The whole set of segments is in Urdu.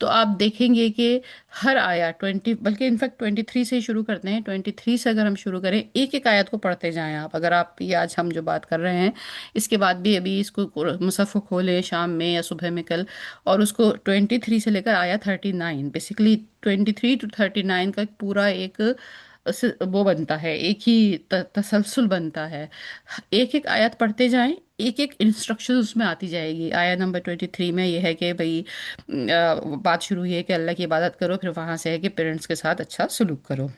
تو آپ دیکھیں گے کہ ہر آیت 20، بلکہ انفیکٹ 23 سے ہی شروع کرتے ہیں، 23 سے اگر ہم شروع کریں، ایک ایک آیت کو پڑھتے جائیں آپ، اگر آپ یہ آج ہم جو بات کر رہے ہیں اس کے بعد بھی ابھی اس کو مصحف کو کھولیں شام میں یا صبح میں کل، اور اس کو 23 سے لے کر آیا 39، بیسیکلی 23 ٹو 39 کا پورا ایک وہ بنتا ہے، ایک ہی تسلسل بنتا ہے، ایک ایک آیت پڑھتے جائیں، ایک ایک انسٹرکشن اس میں آتی جائے گی۔ آیا نمبر 23 میں یہ ہے کہ بھئی بات شروع یہ ہے کہ اللہ کی عبادت کرو، پھر وہاں سے ہے کہ پیرنٹس کے ساتھ اچھا سلوک کرو،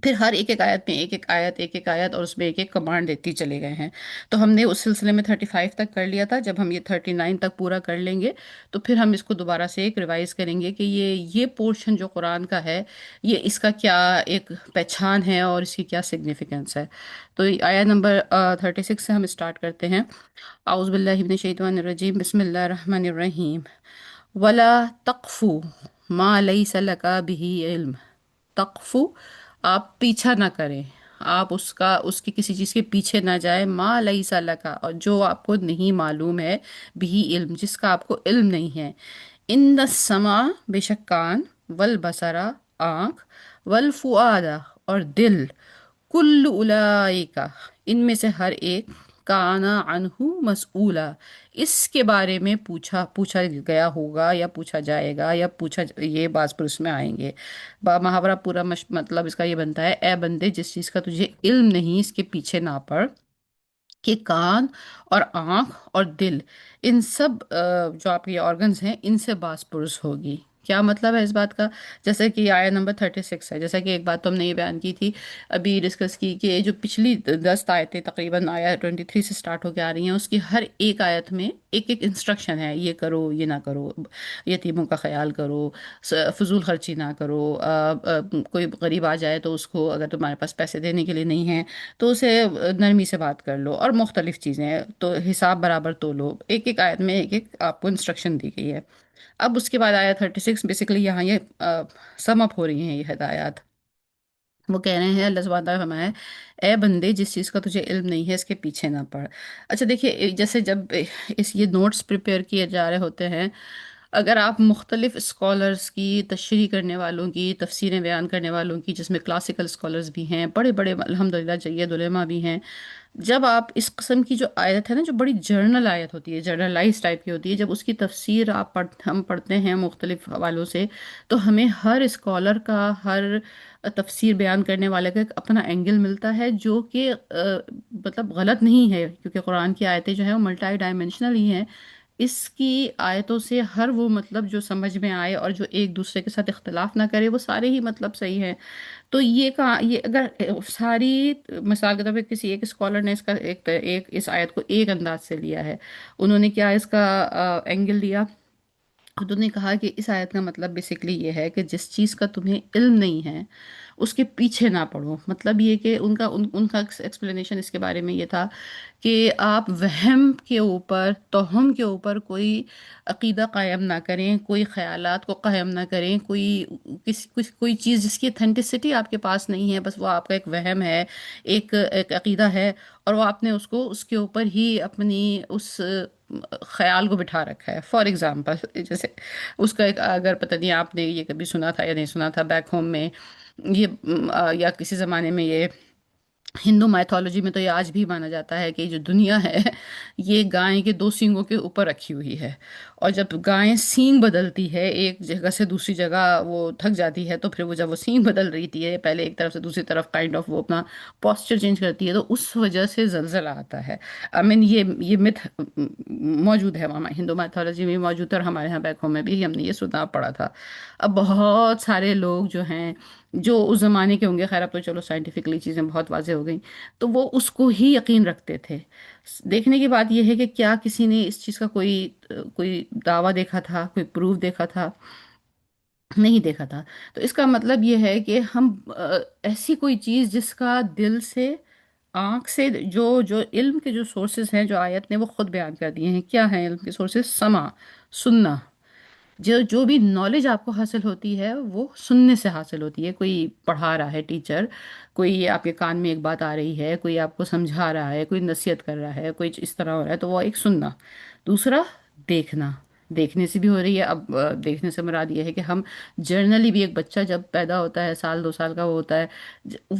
پھر ہر ایک ایک آیت میں ایک ایک آیت ایک ایک آیت اور اس میں ایک ایک کمانڈ دیتی چلے گئے ہیں۔ تو ہم نے اس سلسلے میں 35 تک کر لیا تھا، جب ہم یہ 39 تک پورا کر لیں گے تو پھر ہم اس کو دوبارہ سے ایک ریوائز کریں گے کہ یہ پورشن جو قرآن کا ہے، یہ اس کا کیا ایک پہچان ہے اور اس کی کیا سگنیفیکنس ہے۔ تو آیا نمبر 36 سے ہم اسٹارٹ کرتے ہیں۔ اعوذ باللہ من الشیطان الرجیم، بسم اللہ الرحمن الرحیم۔ ولا تقفو ما لیس لک بہ علم، تقفو، آپ پیچھا نہ کریں، آپ اس کی کسی چیز کے پیچھے نہ جائیں، ما لیس لک، اور جو آپ کو نہیں معلوم ہے، بھی علم، جس کا آپ کو علم نہیں ہے، ان السمع، بے شک کان، والبصر، آنکھ، والفؤاد، اور دل، کل اولئک، ان میں سے ہر ایک، کانا عنہ مسئولا، اس کے بارے میں پوچھا گیا ہوگا یا پوچھا جائے گا یا یہ باز پر اس میں آئیں گے۔ محاورہ پورا مطلب اس کا یہ بنتا ہے، اے بندے جس چیز کا تجھے علم نہیں اس کے پیچھے نہ پڑ، کہ کان اور آنکھ اور دل، ان سب جو آپ کے آرگنز ہیں، ان سے باز پرس ہوگی۔ کیا مطلب ہے اس بات کا؟ جیسے کہ آیا نمبر 36 ہے، جیسا کہ ایک بات تو ہم نے یہ بیان کی تھی، ابھی ڈسکس کی، کہ جو پچھلی 10 آیتیں تقریباً آیا 23 سے سٹارٹ ہو کے آ رہی ہیں، اس کی ہر ایک آیت میں ایک ایک انسٹرکشن ہے، یہ کرو، یہ نہ کرو، یتیموں کا خیال کرو، فضول خرچی نہ کرو، کوئی غریب آ جائے تو اس کو، اگر تمہارے پاس پیسے دینے کے لیے نہیں ہیں تو اسے نرمی سے بات کر لو، اور مختلف چیزیں، تو حساب برابر تو لو، ایک ایک آیت میں ایک ایک آپ کو انسٹرکشن دی گئی ہے۔ اب اس کے بعد آیا 36، بیسیکلی یہاں یہ سم اپ ہو رہی ہیں یہ ہدایات، وہ کہہ رہے ہیں، اللہ سبحانہ تعالیٰ فرمایا، اے بندے جس چیز کا تجھے علم نہیں ہے اس کے پیچھے نہ پڑ۔ اچھا دیکھیے، جیسے جب یہ نوٹس پریپیئر کیے جا رہے ہوتے ہیں، اگر آپ مختلف اسکالرس کی، تشریح کرنے والوں کی، تفسیریں بیان کرنے والوں کی، جس میں کلاسیکل اسکالرس بھی ہیں، بڑے بڑے الحمدللہ جید علماء بھی ہیں، جب آپ اس قسم کی جو آیت ہے نا، جو بڑی جرنل آیت ہوتی ہے، جرنلائز ٹائپ کی ہوتی ہے، جب اس کی تفسیر ہم پڑھتے ہیں مختلف حوالوں سے، تو ہمیں ہر اسکالر کا، ہر تفسیر بیان کرنے والے کا ایک اپنا اینگل ملتا ہے، جو کہ مطلب غلط نہیں ہے، کیونکہ قرآن کی آیتیں جو ہیں وہ ملٹائی ڈائمینشنل ہی ہیں۔ اس کی آیتوں سے ہر وہ مطلب جو سمجھ میں آئے اور جو ایک دوسرے کے ساتھ اختلاف نہ کرے، وہ سارے ہی مطلب صحیح ہیں۔ تو یہ اگر ساری، مثال کے طور پہ کسی ایک اسکالر نے اس کا اس آیت کو ایک انداز سے لیا ہے، انہوں نے کیا اس کا اینگل لیا، انہوں نے کہا کہ اس آیت کا مطلب بیسیکلی یہ ہے کہ جس چیز کا تمہیں علم نہیں ہے اس کے پیچھے نہ پڑو، مطلب یہ کہ ان کا ایکسپلینیشن اس کے بارے میں یہ تھا کہ آپ وہم کے اوپر، توہم کے اوپر کوئی عقیدہ قائم نہ کریں، کوئی خیالات کو قائم نہ کریں، کوئی چیز جس کی اتھینٹسٹی آپ کے پاس نہیں ہے، بس وہ آپ کا ایک وہم ہے، ایک عقیدہ ہے، اور وہ آپ نے اس کے اوپر ہی اپنی اس خیال کو بٹھا رکھا ہے۔ فار ایگزامپل، جیسے اس کا ایک، اگر پتہ نہیں آپ نے یہ کبھی سنا تھا یا نہیں سنا تھا، بیک ہوم میں یہ یا کسی زمانے میں، یہ ہندو مائتھولوجی میں تو یہ آج بھی مانا جاتا ہے کہ جو دنیا ہے یہ گائے کے 2 سینگوں کے اوپر رکھی ہوئی ہے، اور جب گائے سینگ بدلتی ہے ایک جگہ سے دوسری جگہ، وہ تھک جاتی ہے، تو پھر وہ جب وہ سینگ بدل رہی تھی ہے، پہلے ایک طرف سے دوسری طرف، کائنڈ آف وہ اپنا پوسچر چینج کرتی ہے، تو اس وجہ سے زلزلہ آتا ہے۔ آئی مین یہ متھ موجود ہے، وہاں ہندو مائتھولوجی میں موجود ہے، اور ہمارے یہاں بیک ہوم میں بھی ہم نے یہ سنا پڑا تھا۔ اب بہت سارے لوگ جو ہیں، جو اس زمانے کے ہوں گے، خیر اب تو چلو سائنٹیفکلی چیزیں بہت واضح ہو گئیں، تو وہ اس کو ہی یقین رکھتے تھے۔ دیکھنے کی بات یہ ہے کہ کیا کسی نے اس چیز کا کوئی دعویٰ دیکھا تھا، کوئی پروف دیکھا تھا؟ نہیں دیکھا تھا۔ تو اس کا مطلب یہ ہے کہ ہم ایسی کوئی چیز جس کا دل سے، آنکھ سے، جو علم کے جو سورسز ہیں، جو آیت نے وہ خود بیان کر دیے ہیں، کیا ہیں علم کے سورسز؟ سمع، سننا، جو بھی نالج آپ کو حاصل ہوتی ہے وہ سننے سے حاصل ہوتی ہے، کوئی پڑھا رہا ہے ٹیچر، کوئی آپ کے کان میں ایک بات آ رہی ہے، کوئی آپ کو سمجھا رہا ہے، کوئی نصیحت کر رہا ہے، کوئی اس طرح ہو رہا ہے، تو وہ ایک سننا۔ دوسرا، دیکھنا، دیکھنے سے بھی ہو رہی ہے اب، دیکھنے سے مراد یہ ہے کہ ہم جرنلی بھی، ایک بچہ جب پیدا ہوتا ہے، سال 2 سال کا وہ ہوتا ہے،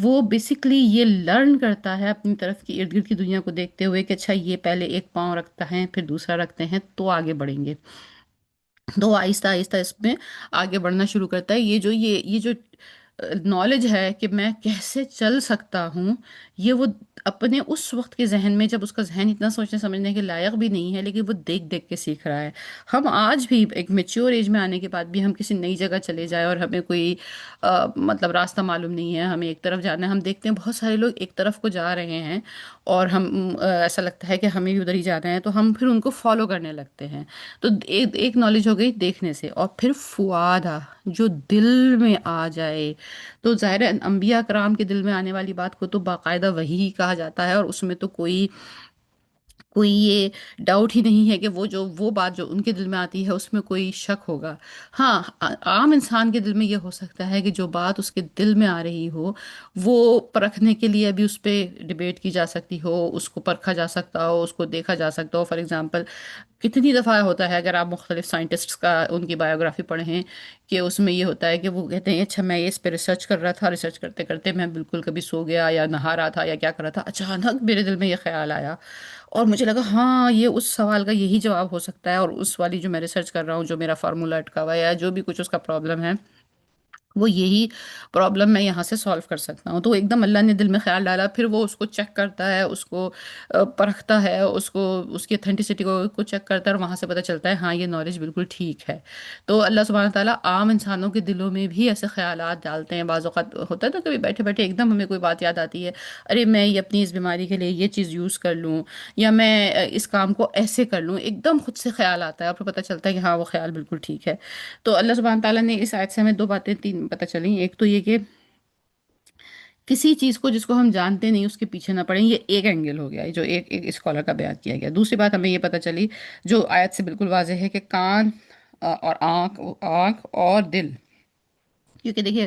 وہ بیسیکلی یہ لرن کرتا ہے اپنی طرف کی ارد گرد کی دنیا کو دیکھتے ہوئے کہ اچھا یہ پہلے ایک پاؤں رکھتا ہے پھر دوسرا رکھتے ہیں تو آگے بڑھیں گے، تو آہستہ آہستہ اس میں آگے بڑھنا شروع کرتا ہے۔ یہ جو نالج ہے کہ میں کیسے چل سکتا ہوں، یہ وہ اپنے اس وقت کے ذہن میں، جب اس کا ذہن اتنا سوچنے سمجھنے کے لائق بھی نہیں ہے، لیکن وہ دیکھ دیکھ کے سیکھ رہا ہے۔ ہم آج بھی ایک میچور ایج میں آنے کے بعد بھی، ہم کسی نئی جگہ چلے جائیں اور ہمیں کوئی مطلب راستہ معلوم نہیں ہے، ہمیں ایک طرف جانا ہے، ہم دیکھتے ہیں بہت سارے لوگ ایک طرف کو جا رہے ہیں اور ہم ایسا لگتا ہے کہ ہمیں بھی ادھر ہی جانا ہے، تو ہم پھر ان کو فالو کرنے لگتے ہیں۔ تو ایک نالج ہو گئی دیکھنے سے، اور پھر فؤادہ، جو دل میں آ جائے، تو ظاہر ہے انبیاء کرام کے دل میں آنے والی بات کو تو باقاعدہ وحی کہا جاتا ہے، اور اس میں تو کوئی یہ ڈاؤٹ ہی نہیں ہے کہ وہ بات جو ان کے دل میں آتی ہے اس میں کوئی شک ہوگا۔ ہاں، عام انسان کے دل میں یہ ہو سکتا ہے کہ جو بات اس کے دل میں آ رہی ہو، وہ پرکھنے کے لیے ابھی اس پہ ڈبیٹ کی جا سکتی ہو، اس کو پرکھا جا سکتا ہو، اس کو دیکھا جا سکتا ہو۔ فار ایگزامپل، کتنی دفعہ ہوتا ہے اگر آپ مختلف سائنٹسٹس کا ان کی بایوگرافی پڑھیں، کہ اس میں یہ ہوتا ہے کہ وہ کہتے ہیں اچھا میں اس پہ ریسرچ کر رہا تھا، ریسرچ کرتے کرتے میں بالکل کبھی سو گیا یا نہا رہا تھا یا کیا کر رہا تھا، اچانک میرے دل میں یہ خیال آیا اور مجھے لگا ہاں یہ اس سوال کا یہی جواب ہو سکتا ہے، اور اس والی جو میں ریسرچ کر رہا ہوں، جو میرا فارمولا اٹکا ہوا ہے یا جو بھی کچھ اس کا پرابلم ہے، وہ یہی پرابلم میں یہاں سے سالو کر سکتا ہوں۔ تو ایک دم اللہ نے دل میں خیال ڈالا، پھر وہ اس کو چیک کرتا ہے، اس کو پرکھتا ہے، اس کو اس کی اتھینٹسٹی کو چیک کرتا ہے، اور وہاں سے پتہ چلتا ہے ہاں یہ نالج بالکل ٹھیک ہے۔ تو اللہ سبحانہ تعالیٰ عام انسانوں کے دلوں میں بھی ایسے خیالات ڈالتے ہیں۔ بعض اوقات ہوتا ہے نا، کبھی بیٹھے بیٹھے ایک دم ہمیں کوئی بات یاد آتی ہے، ارے میں یہ اپنی اس بیماری کے لیے یہ چیز یوز کر لوں، یا میں اس کام کو ایسے کر لوں، ایک دم خود سے خیال آتا ہے اور پھر پتہ چلتا ہے کہ ہاں وہ خیال بالکل ٹھیک ہے۔ تو اللہ سبحانہ تعالیٰ نے اس آیت سے ہمیں دو باتیں، تین پتہ چلیں۔ ایک تو یہ کہ کسی چیز کو جس کو ہم جانتے نہیں اس کے پیچھے نہ پڑیں، یہ ایک اینگل ہو گیا، جو ایک اسکالر کا بیان کیا گیا۔ دوسری بات ہمیں یہ پتہ چلی، جو آیت سے بالکل واضح ہے، کہ کان اور آنکھ اور دل، کیونکہ دیکھیے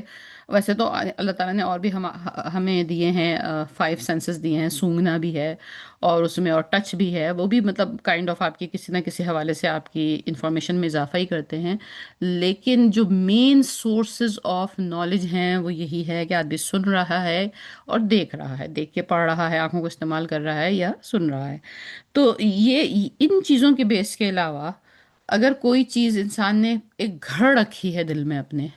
ویسے تو اللہ تعالیٰ نے اور بھی ہمیں دیے ہیں، 5 سینسز دیے ہیں، سونگھنا بھی ہے اور اس میں اور ٹچ بھی ہے، وہ بھی مطلب کائنڈ آف آپ کی کسی نہ کسی حوالے سے آپ کی انفارمیشن میں اضافہ ہی کرتے ہیں۔ لیکن جو مین سورسز آف نالج ہیں وہ یہی ہے کہ آدمی سن رہا ہے اور دیکھ رہا ہے، دیکھ کے پڑھ رہا ہے، آنکھوں کو استعمال کر رہا ہے یا سن رہا ہے۔ تو یہ ان چیزوں کے بیس کے علاوہ اگر کوئی چیز انسان نے ایک گھر رکھی ہے دل میں اپنے،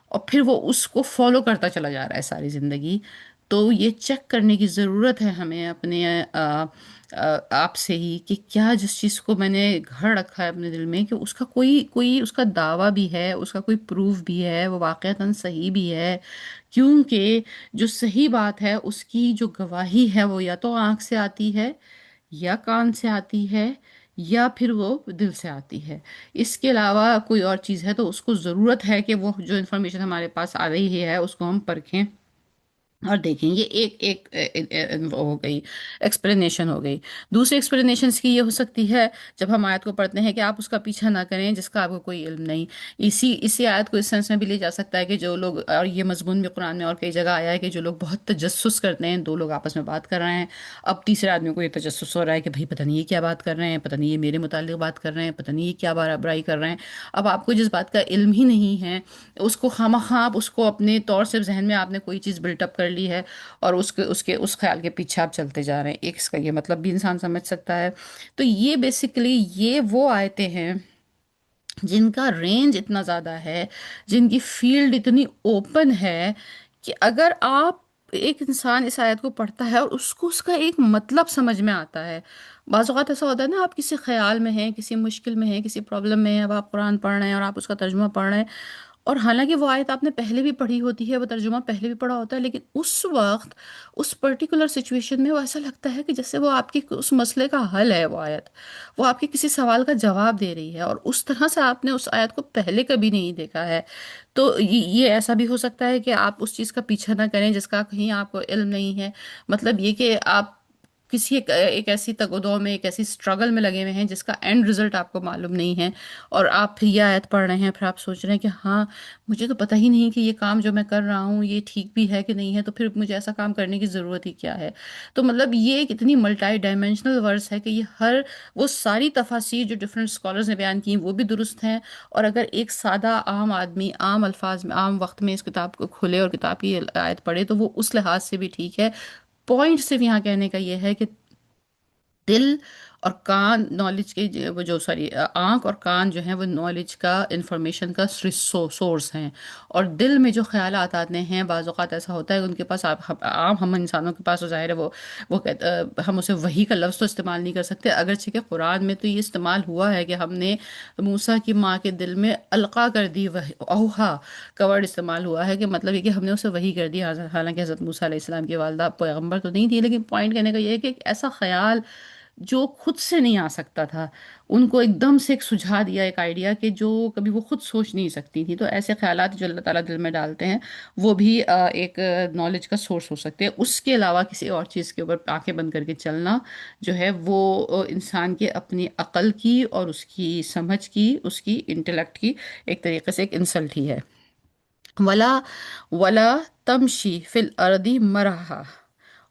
اور پھر وہ اس کو فالو کرتا چلا جا رہا ہے ساری زندگی، تو یہ چیک کرنے کی ضرورت ہے ہمیں اپنے آپ سے ہی، کہ کیا جس چیز کو میں نے گھر رکھا ہے اپنے دل میں، کہ اس کا کوئی اس کا دعویٰ بھی ہے، اس کا کوئی پروف بھی ہے، وہ واقعتاً صحیح بھی ہے۔ کیونکہ جو صحیح بات ہے اس کی جو گواہی ہے وہ یا تو آنکھ سے آتی ہے، یا کان سے آتی ہے، یا پھر وہ دل سے آتی ہے۔ اس کے علاوہ کوئی اور چیز ہے تو اس کو ضرورت ہے کہ وہ جو انفارمیشن ہمارے پاس آ رہی ہے اس کو ہم پرکھیں اور دیکھیں۔ یہ وہ ہو گئی، ایکسپلینیشن ہو گئی۔ دوسری ایکسپلینیشن کی یہ ہو سکتی ہے، جب ہم آیت کو پڑھتے ہیں، کہ آپ اس کا پیچھا نہ کریں جس کا آپ کو کوئی علم نہیں۔ اسی آیت کو اس سینس میں بھی لے جا سکتا ہے کہ جو لوگ، اور یہ مضمون بھی قرآن میں اور کئی جگہ آیا ہے، کہ جو لوگ بہت تجسس کرتے ہیں، دو لوگ آپس میں بات کر رہے ہیں، اب تیسرے آدمی کو یہ تجسس ہو رہا ہے کہ بھائی پتہ نہیں یہ کیا بات کر رہے ہیں، پتہ نہیں یہ میرے متعلق بات کر رہے ہیں، پتہ نہیں یہ کیا برائی کر رہے ہیں۔ اب آپ کو جس بات کا علم ہی نہیں ہے، اس کو خواہ آپ اس کو اپنے طور سے ذہن میں آپ نے کوئی چیز بلٹ اپ کر لی ہے، اور اس خیال کے پیچھے آپ چلتے جا رہے ہیں، ایک اس کا یہ مطلب بھی انسان سمجھ سکتا ہے۔ تو یہ بیسیکلی یہ وہ آیتیں ہیں جن کا رینج اتنا زیادہ ہے، جن کی فیلڈ اتنی اوپن ہے، کہ اگر آپ، ایک انسان اس آیت کو پڑھتا ہے اور اس کو اس کا ایک مطلب سمجھ میں آتا ہے۔ بعض اوقات ایسا ہوتا ہے نا، آپ کسی خیال میں ہیں، کسی مشکل میں ہیں، کسی پرابلم میں ہیں، اب آپ قرآن پڑھ رہے ہیں اور آپ اس کا ترجمہ پڑھ رہے ہیں، اور حالانکہ وہ آیت آپ نے پہلے بھی پڑھی ہوتی ہے، وہ ترجمہ پہلے بھی پڑھا ہوتا ہے، لیکن اس وقت اس پرٹیکولر سچویشن میں وہ ایسا لگتا ہے کہ جیسے وہ آپ کی اس مسئلے کا حل ہے، وہ آیت وہ آپ کے کسی سوال کا جواب دے رہی ہے، اور اس طرح سے آپ نے اس آیت کو پہلے کبھی نہیں دیکھا ہے۔ تو یہ ایسا بھی ہو سکتا ہے کہ آپ اس چیز کا پیچھا نہ کریں جس کا کہیں آپ کو علم نہیں ہے، مطلب یہ کہ آپ کسی ایک ایسی تگ و دو میں، ایک ایسی اسٹرگل میں لگے ہوئے ہیں جس کا اینڈ رزلٹ آپ کو معلوم نہیں ہے، اور آپ پھر یہ آیت پڑھ رہے ہیں، پھر آپ سوچ رہے ہیں کہ ہاں مجھے تو پتہ ہی نہیں کہ یہ کام جو میں کر رہا ہوں یہ ٹھیک بھی ہے کہ نہیں ہے، تو پھر مجھے ایسا کام کرنے کی ضرورت ہی کیا ہے؟ تو مطلب یہ ایک اتنی ملٹائی ڈائمینشنل ورس ہے کہ یہ ہر وہ ساری تفاسیر جو ڈفرینٹ اسکالرز نے بیان کی ہیں وہ بھی درست ہیں، اور اگر ایک سادہ عام آدمی عام الفاظ میں عام وقت میں اس کتاب کو کھولے اور کتاب کی آیت پڑھے تو وہ اس لحاظ سے بھی ٹھیک ہے۔ پوائنٹ صرف یہاں کہنے کا یہ ہے کہ دل اور کان نالج کے وہ جو سوری آنکھ اور کان جو ہیں وہ نالج کا انفارمیشن کا سورس ہیں، اور دل میں جو خیالات آتے ہیں بعض اوقات ایسا ہوتا ہے کہ ان کے پاس عام ہم انسانوں کے پاس تو ظاہر ہے ہم اسے وحی کا لفظ تو استعمال نہیں کر سکتے، اگرچہ کہ قرآن میں تو یہ استعمال ہوا ہے کہ ہم نے موسیٰ کی ماں کے دل میں القا کر دی، اوہا کا ورڈ استعمال ہوا ہے کہ مطلب یہ کہ ہم نے اسے وحی کر دی، حالانکہ حضرت موسیٰ علیہ السلام کی والدہ پیغمبر تو نہیں تھی، لیکن پوائنٹ کہنے کا یہ ہے کہ ایک ایسا خیال جو خود سے نہیں آ سکتا تھا، ان کو ایک دم سے ایک سجھا دیا، ایک آئیڈیا کہ جو کبھی وہ خود سوچ نہیں سکتی تھی، تو ایسے خیالات جو اللہ تعالیٰ دل میں ڈالتے ہیں وہ بھی ایک نالج کا سورس ہو سکتے ہیں۔ اس کے علاوہ کسی اور چیز کے اوپر آنکھیں بند کر کے چلنا جو ہے وہ انسان کے اپنی عقل کی اور اس کی سمجھ کی، اس کی انٹلیکٹ کی ایک طریقے سے ایک انسلٹ ہی ہے۔ ولا ولا تمشی فی الارض مرحا،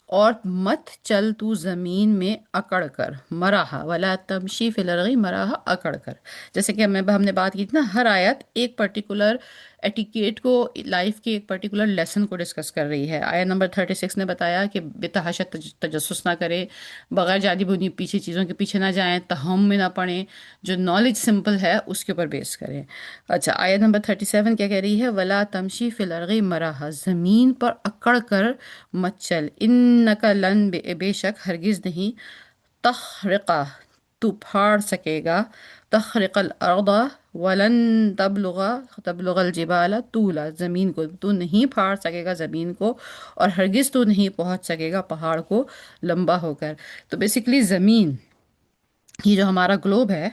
اور مت چل تو زمین میں اکڑ کر، مراحا ولا تمشی فی الارض مراحا، اکڑ کر، جیسے کہ ہم نے بات کی تھی نا، ہر آیت ایک پرٹیکولر ایٹیکیٹ کو، لائف کے ایک پرٹیکولر لیسن کو ڈسکس کر رہی ہے۔ آیت نمبر 36 نے بتایا کہ بتحاشا تجسس نہ کرے، بغیر جادی بنی پیچھے چیزوں کے پیچھے نہ جائیں، تہم میں نہ پڑیں، جو نالج سمپل ہے اس کے اوپر بیس کریں۔ اچھا آیت نمبر 37 کیا کہہ رہی ہے؟ ولا تمشی فی الارض مرحا، زمین پر اکڑ کر مت چل، انکا لن، بے شک ہرگز نہیں، تخرقہ تو پھاڑ سکے گا، تخرق الارض ولن تبلغ، تبلغ الجبال طولا، زمین کو تو نہیں پھاڑ سکے گا زمین کو، اور ہرگز تو نہیں پہنچ سکے گا پہاڑ کو لمبا ہو کر۔ تو بیسیکلی زمین، یہ جو ہمارا گلوب ہے،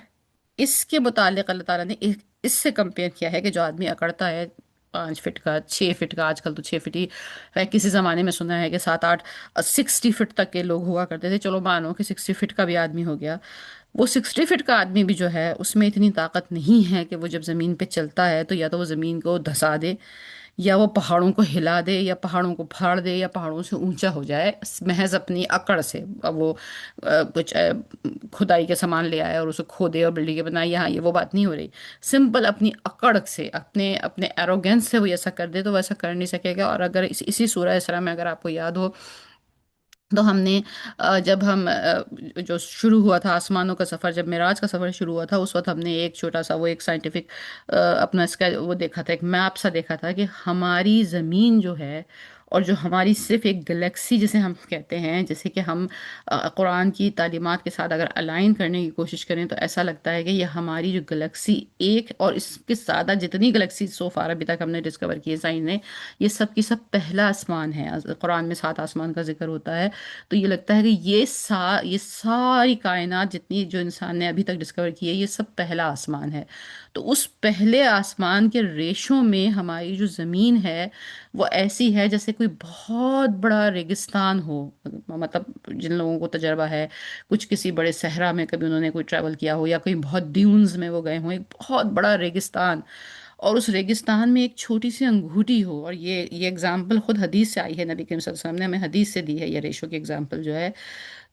اس کے متعلق اللہ تعالیٰ نے اس سے کمپیئر کیا ہے کہ جو آدمی اکڑتا ہے 5 فٹ کا، 6 فٹ کا، آج کل تو 6 فٹ ہی ہے، کسی زمانے میں سنا ہے کہ 7 8 60 فٹ تک کے لوگ ہوا کرتے تھے، چلو مانو کہ 60 فٹ کا بھی آدمی ہو گیا، وہ 60 فٹ کا آدمی بھی جو ہے اس میں اتنی طاقت نہیں ہے کہ وہ جب زمین پہ چلتا ہے تو یا تو وہ زمین کو دھسا دے، یا وہ پہاڑوں کو ہلا دے، یا پہاڑوں کو پھاڑ دے، یا پہاڑوں سے اونچا ہو جائے محض اپنی اکڑ سے۔ اب وہ کچھ کھدائی کے سامان لے آئے اور اسے کھودے اور بلڈنگیں بنائی، یہاں یہ وہ بات نہیں ہو رہی، سمپل اپنی اکڑ سے، اپنے اپنے ایروگینس سے وہ ایسا کر دے تو وہ ایسا کر نہیں سکے گا۔ اور اگر اسی سورہ اسراء میں اگر آپ کو یاد ہو تو ہم نے جب ہم جو شروع ہوا تھا آسمانوں کا سفر، جب معراج کا سفر شروع ہوا تھا، اس وقت ہم نے ایک چھوٹا سا وہ ایک سائنٹیفک اپنا اس کا وہ دیکھا تھا، ایک میپ سا دیکھا تھا کہ ہماری زمین جو ہے اور جو ہماری صرف ایک گلیکسی جسے ہم کہتے ہیں، جیسے کہ ہم قرآن کی تعلیمات کے ساتھ اگر الائن کرنے کی کوشش کریں تو ایسا لگتا ہے کہ یہ ہماری جو گلیکسی ایک اور اس کے زیادہ جتنی گلیکسی سو فار ابھی تک ہم نے ڈسکور کی ہے سائنس نے، یہ سب کی سب پہلا آسمان ہے۔ قرآن میں 7 آسمان کا ذکر ہوتا ہے، تو یہ لگتا ہے کہ یہ ساری کائنات جتنی جو انسان نے ابھی تک ڈسکور کی ہے یہ سب پہلا آسمان ہے۔ تو اس پہلے آسمان کے ریشوں میں ہماری جو زمین ہے وہ ایسی ہے جیسے کوئی بہت بڑا ریگستان ہو، مطلب جن لوگوں کو تجربہ ہے کچھ کسی بڑے صحرا میں کبھی انہوں نے کوئی ٹریول کیا ہو، یا کوئی بہت ڈیونز میں وہ گئے ہوں، ایک بہت بڑا ریگستان، اور اس ریگستان میں ایک چھوٹی سی انگوٹھی ہو، اور یہ اگزامپل خود حدیث سے آئی ہے، نبی کریم صلی اللہ علیہ وسلم نے ہمیں حدیث سے دی ہے یہ ریشو کی اگزامپل جو ہے۔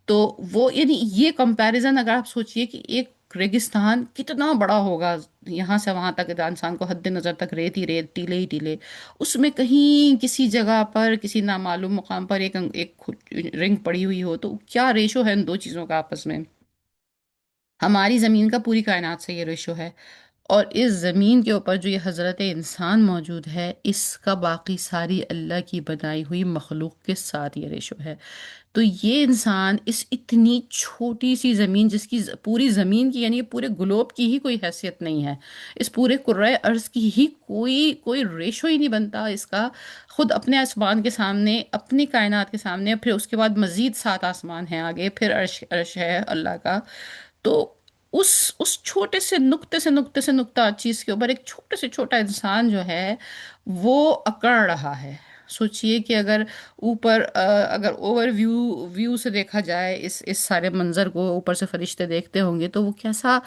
تو وہ یعنی یہ کمپیریزن اگر آپ سوچئے کہ ایک ریگستان کتنا بڑا ہوگا، یہاں سے وہاں تک انسان کو حد نظر تک ریت ہی ریت، ٹیلے ہی ٹیلے، اس میں کہیں کسی جگہ پر کسی نامعلوم مقام پر ایک رنگ پڑی ہوئی ہو، تو کیا ریشو ہے ان دو چیزوں کا آپس میں؟ ہماری زمین کا پوری کائنات سے یہ ریشو ہے، اور اس زمین کے اوپر جو یہ حضرت انسان موجود ہے اس کا باقی ساری اللہ کی بنائی ہوئی مخلوق کے ساتھ یہ ریشو ہے۔ تو یہ انسان اس اتنی چھوٹی سی زمین، جس کی پوری زمین کی یعنی پورے گلوب کی ہی کوئی حیثیت نہیں ہے، اس پورے کرۂ ارض کی ہی کوئی ریشو ہی نہیں بنتا اس کا، خود اپنے آسمان کے سامنے، اپنی کائنات کے سامنے، پھر اس کے بعد مزید 7 آسمان ہیں آگے، پھر عرش ہے اللہ کا۔ تو اس چھوٹے سے نقطہ چیز کے اوپر ایک چھوٹے سے چھوٹا انسان جو ہے وہ اکڑ رہا ہے، سوچئے کہ اگر اوپر اگر اوور ویو سے دیکھا جائے اس سارے منظر کو، اوپر سے فرشتے دیکھتے ہوں گے تو وہ کیسا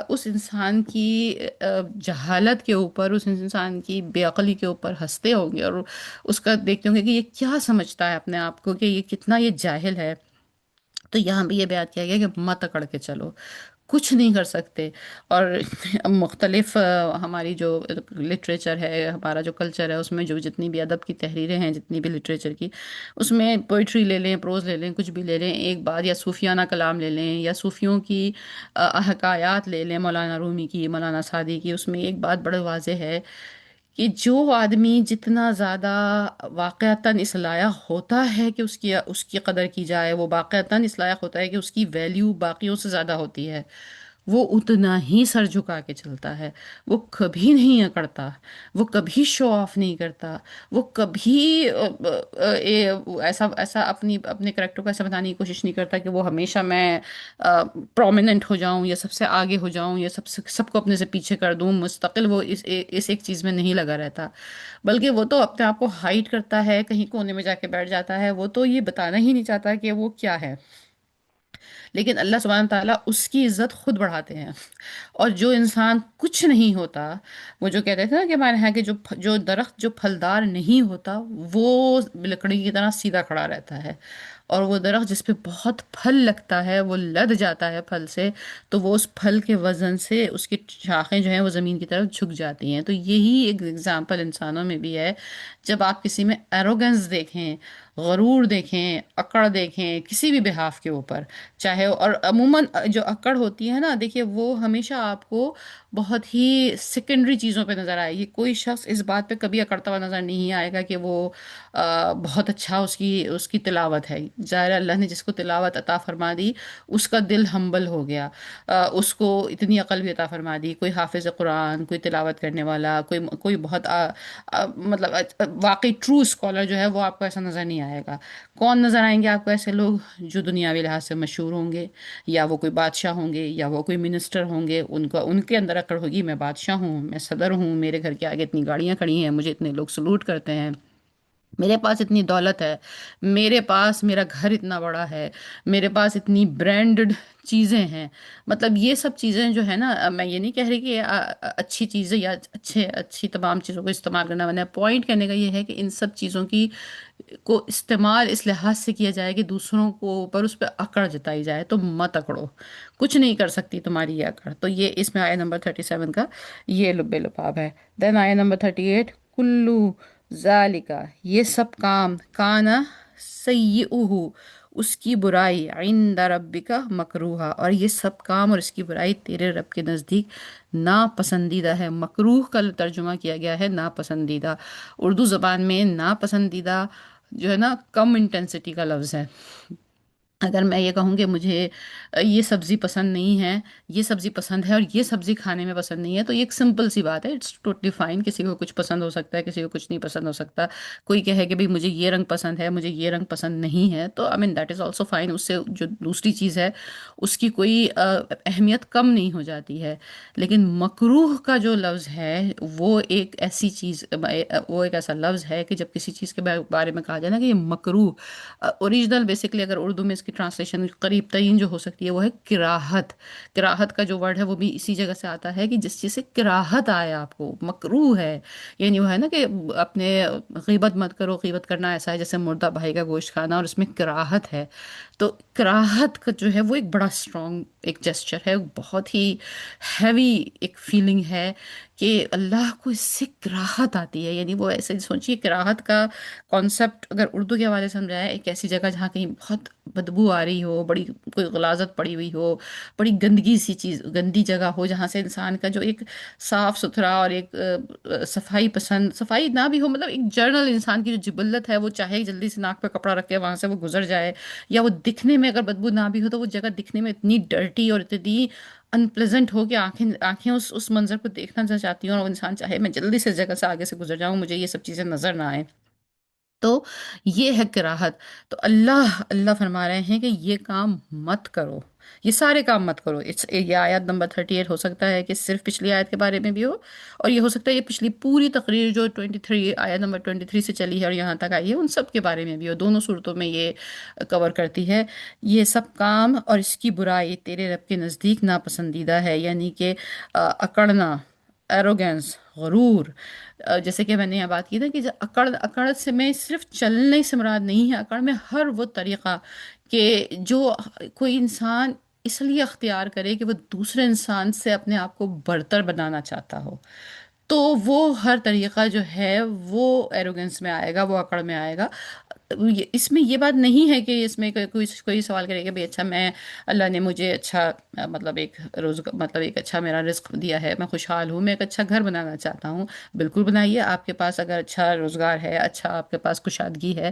اس انسان کی جہالت کے اوپر، اس انسان کی بے عقلی کے اوپر ہنستے ہوں گے، اور اس کا دیکھتے ہوں گے کہ یہ کیا سمجھتا ہے اپنے آپ کو، کہ یہ کتنا یہ جاہل ہے۔ تو یہاں بھی یہ بیان کیا گیا کہ مت اکڑ کے چلو، کچھ نہیں کر سکتے۔ اور مختلف ہماری جو لٹریچر ہے، ہمارا جو کلچر ہے، اس میں جو جتنی بھی ادب کی تحریریں ہیں، جتنی بھی لٹریچر کی، اس میں پوئٹری لے لیں، پروز لے لیں، کچھ بھی لے لیں، ایک بات یا صوفیانہ کلام لے لیں، یا صوفیوں کی حکایات لے لیں، مولانا رومی کی، مولانا سعدی کی، اس میں ایک بات بڑے واضح ہے کہ جو آدمی جتنا زیادہ واقعتاً اس لائق ہوتا ہے کہ اس کی قدر کی جائے، وہ واقعتاً اس لائق ہوتا ہے کہ اس کی ویلیو باقیوں سے زیادہ ہوتی ہے، وہ اتنا ہی سر جھکا کے چلتا ہے۔ وہ کبھی نہیں اکڑتا، وہ کبھی شو آف نہیں کرتا، وہ کبھی ایسا ایسا اپنے کریکٹر کو ایسا بتانے کی کوشش نہیں کرتا کہ وہ ہمیشہ میں پرومیننٹ ہو جاؤں، یا سب سے آگے ہو جاؤں، یا سب کو اپنے سے پیچھے کر دوں۔ مستقل وہ اس ایک چیز میں نہیں لگا رہتا، بلکہ وہ تو اپنے آپ کو ہائڈ کرتا ہے، کہیں کونے میں جا کے بیٹھ جاتا ہے، وہ تو یہ بتانا ہی نہیں چاہتا کہ وہ کیا ہے۔ لیکن اللہ سبحانہ تعالیٰ اس کی عزت خود بڑھاتے ہیں۔ اور جو انسان کچھ نہیں ہوتا، وہ جو کہتے تھے نا کہ ہمارے یہاں کے جو درخت جو پھلدار نہیں ہوتا، وہ لکڑی کی طرح سیدھا کھڑا رہتا ہے، اور وہ درخت جس پہ بہت پھل لگتا ہے، وہ لد جاتا ہے پھل سے، تو وہ اس پھل کے وزن سے اس کی شاخیں جو ہیں وہ زمین کی طرف جھک جاتی ہیں۔ تو یہی ایک اگزامپل انسانوں میں بھی ہے۔ جب آپ کسی میں ایروگنس دیکھیں، غرور دیکھیں، اکڑ دیکھیں کسی بھی بحاف کے اوپر، چاہے، اور عموماً جو اکڑ ہوتی ہے نا، دیکھیے وہ ہمیشہ آپ کو بہت ہی سیکنڈری چیزوں پہ نظر آئے گی۔ کوئی شخص اس بات پہ کبھی اکڑتا ہوا نظر نہیں آئے گا کہ وہ بہت اچھا اس کی تلاوت ہے۔ ظاہر ہے اللہ نے جس کو تلاوت عطا فرما دی، اس کا دل ہمبل ہو گیا، اس کو اتنی عقل بھی عطا فرما دی۔ کوئی حافظ قرآن، کوئی تلاوت کرنے والا، کوئی بہت مطلب واقعی ٹرو اسکالر جو ہے، وہ آپ کو ایسا نظر نہیں آئے گا۔ کون نظر آئیں گے آپ کو ایسے لوگ؟ جو دنیاوی لحاظ سے مشہور ہوں گے، یا وہ کوئی بادشاہ ہوں گے، یا وہ کوئی منسٹر ہوں گے، ان کے اندر اکڑ ہوگی، میں بادشاہ ہوں، میں صدر ہوں، میرے گھر کے آگے اتنی گاڑیاں کھڑی ہیں، مجھے اتنے لوگ سلوٹ کرتے ہیں، میرے پاس اتنی دولت ہے، میرے پاس میرا گھر اتنا بڑا ہے، میرے پاس اتنی برانڈڈ چیزیں ہیں۔ مطلب یہ سب چیزیں جو ہے نا، میں یہ نہیں کہہ رہی کہ اچھی چیزیں یا اچھی تمام چیزوں کو استعمال کرنا بنا ہے۔ پوائنٹ کہنے کا یہ ہے کہ ان سب چیزوں کی کو استعمال اس لحاظ سے کیا جائے کہ دوسروں کو اوپر اس پہ اکڑ جتائی جائے، تو مت اکڑو، کچھ نہیں کر سکتی تمہاری یہ اکڑ۔ تو یہ اس میں آیت نمبر 37 کا یہ لب لباب ہے۔ دین آیت نمبر 38، کلو ذالکا، یہ سب کام، کانا سیئہ، اس کی برائی، عند ربک مکروہا، اور یہ سب کام اور اس کی برائی تیرے رب کے نزدیک ناپسندیدہ ہے۔ مکروہ کا ترجمہ کیا گیا ہے ناپسندیدہ۔ اردو زبان میں ناپسندیدہ جو ہے نا، کم انٹینسٹی کا لفظ ہے۔ اگر میں یہ کہوں کہ مجھے یہ سبزی پسند نہیں ہے، یہ سبزی پسند ہے، اور یہ سبزی کھانے میں پسند نہیں ہے، تو یہ ایک سمپل سی بات ہے، اٹس ٹوٹلی فائن۔ کسی کو کچھ پسند ہو سکتا ہے، کسی کو کچھ نہیں پسند ہو سکتا۔ کوئی کہے کہ بھئی مجھے یہ رنگ پسند ہے، مجھے یہ رنگ پسند نہیں ہے، تو I mean that is also fine. اس سے جو دوسری چیز ہے اس کی کوئی اہمیت کم نہیں ہو جاتی ہے۔ لیکن مکروہ کا جو لفظ ہے، وہ ایک ایسی چیز، وہ ایک ایسا لفظ ہے کہ جب کسی چیز کے بارے میں کہا جائے نا کہ یہ مکروہ، اوریجنل بیسکلی اگر اردو میں اس کی ٹرانسلیشن قریب ترین جو ہو سکتی ہے وہ ہے کراہت۔ کراہت کا جو ورڈ ہے وہ بھی اسی جگہ سے آتا ہے کہ جس چیز سے کراہت آئے آپ کو، مکروہ ہے۔ یعنی وہ ہے نا کہ اپنے غیبت مت کرو، غیبت کرنا ایسا ہے جیسے مردہ بھائی کا گوشت کھانا، اور اس میں کراہت ہے۔ تو کراہت کا جو ہے وہ ایک بڑا اسٹرانگ ایک جسچر ہے، بہت ہی ہیوی ایک فیلنگ ہے کہ اللہ کو اس سے کراہت آتی ہے۔ یعنی وہ ایسے سوچیے، کراہت کا کانسیپٹ اگر اردو کے حوالے سے سمجھایا، ایک ایسی جگہ جہاں کہیں بہت بدبو آ رہی ہو، بڑی کوئی غلاظت پڑی ہوئی ہو، بڑی گندگی سی چیز، گندی جگہ ہو، جہاں سے انسان کا جو ایک صاف ستھرا اور ایک صفائی پسند، صفائی نہ بھی ہو، مطلب ایک جرنل انسان کی جو جبلت ہے، وہ چاہے جلدی سے ناک پہ کپڑا رکھ کے وہاں سے وہ گزر جائے، یا وہ دکھنے میں اگر بدبو نہ بھی ہو تو وہ جگہ دکھنے میں اتنی ڈرٹی اور اتنی ان پلیزنٹ ہو کہ آنکھیں اس منظر کو دیکھنا نہ چاہتی ہوں، اور وہ انسان چاہے میں جلدی سے اس جگہ سے آگے سے گزر جاؤں، مجھے یہ سب چیزیں نظر نہ آئیں۔ تو یہ ہے کراہت۔ تو اللہ فرما رہے ہیں کہ یہ کام مت کرو۔ یہ سارے کام مت کرو. یہ آیت نمبر 38 ہو سکتا ہے کہ صرف پچھلی آیت کے بارے میں بھی ہو، اور یہ ہو سکتا ہے یہ پچھلی پوری تقریر جو 23 آیت نمبر 23 سے چلی ہے اور یہاں تک آئی ہے ان سب کے بارے میں بھی ہو. دونوں صورتوں میں یہ کور کرتی ہے. یہ سب کام اور اس کی برائی تیرے رب کے نزدیک ناپسندیدہ ہے، یعنی کہ اکڑنا، ایروگینس، غرور. جیسے کہ میں نے یہ بات کی تھا کہ اکڑ سے میں صرف چلنے سے مراد نہیں ہے، اکڑ میں ہر وہ طریقہ کہ جو کوئی انسان اس لیے اختیار کرے کہ وہ دوسرے انسان سے اپنے آپ کو برتر بنانا چاہتا ہو، تو وہ ہر طریقہ جو ہے وہ ایروگنس میں آئے گا، وہ اکڑ میں آئے گا. اس میں یہ بات نہیں ہے کہ اس میں کوئی سوال کرے کہ بھئی اچھا میں، اللہ نے مجھے اچھا مطلب ایک مطلب ایک اچھا میرا رزق دیا ہے، میں خوشحال ہوں، میں ایک اچھا گھر بنانا چاہتا ہوں. بالکل بنائیے، آپ کے پاس اگر اچھا روزگار ہے، اچھا آپ کے پاس کشادگی ہے،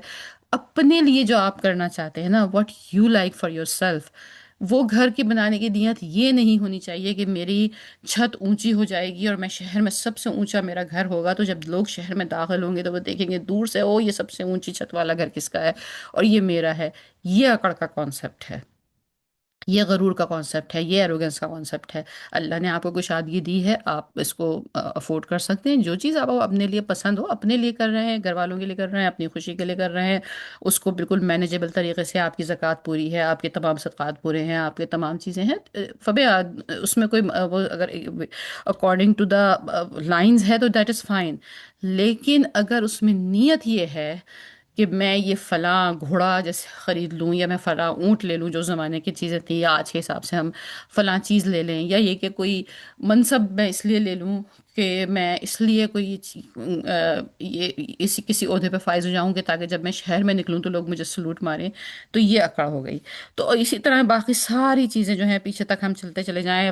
اپنے لیے جو آپ کرنا چاہتے ہیں نا، what you like for your self, وہ گھر کی بنانے کی نیت یہ نہیں ہونی چاہیے کہ میری چھت اونچی ہو جائے گی اور میں شہر میں سب سے اونچا میرا گھر ہوگا، تو جب لوگ شہر میں داخل ہوں گے تو وہ دیکھیں گے دور سے، او یہ سب سے اونچی چھت والا گھر کس کا ہے اور یہ میرا ہے. یہ اکڑ کا کانسیپٹ ہے، یہ غرور کا کانسیپٹ ہے، یہ ایروگنس کا کانسیپٹ ہے. اللہ نے آپ کو کشادگی دی ہے، آپ اس کو افورڈ کر سکتے ہیں. جو چیز آپ اپنے لیے پسند ہو، اپنے لیے کر رہے ہیں، گھر والوں کے لیے کر رہے ہیں، اپنی خوشی کے لیے کر رہے ہیں، اس کو بالکل مینیجیبل طریقے سے، آپ کی زکوٰۃ پوری ہے، آپ کے تمام صدقات پورے ہیں، آپ کے تمام چیزیں ہیں، فبے اس میں کوئی وہ اگر اکارڈنگ ٹو دا لائنز ہے تو دیٹ از فائن. لیکن اگر اس میں نیت یہ ہے کہ میں یہ فلاں گھوڑا جیسے خرید لوں، یا میں فلاں اونٹ لے لوں، جو زمانے کی چیزیں تھیں، یا آج کے حساب سے ہم فلاں چیز لے لیں، یا یہ کہ کوئی منصب میں اس لیے لے لوں کہ میں اس لیے کوئی یہ کسی عہدے پہ فائز ہو جاؤں کہ تاکہ جب میں شہر میں نکلوں تو لوگ مجھے سلوٹ ماریں، تو یہ اکڑ ہو گئی. تو اسی طرح باقی ساری چیزیں جو ہیں، پیچھے تک ہم چلتے چلے جائیں،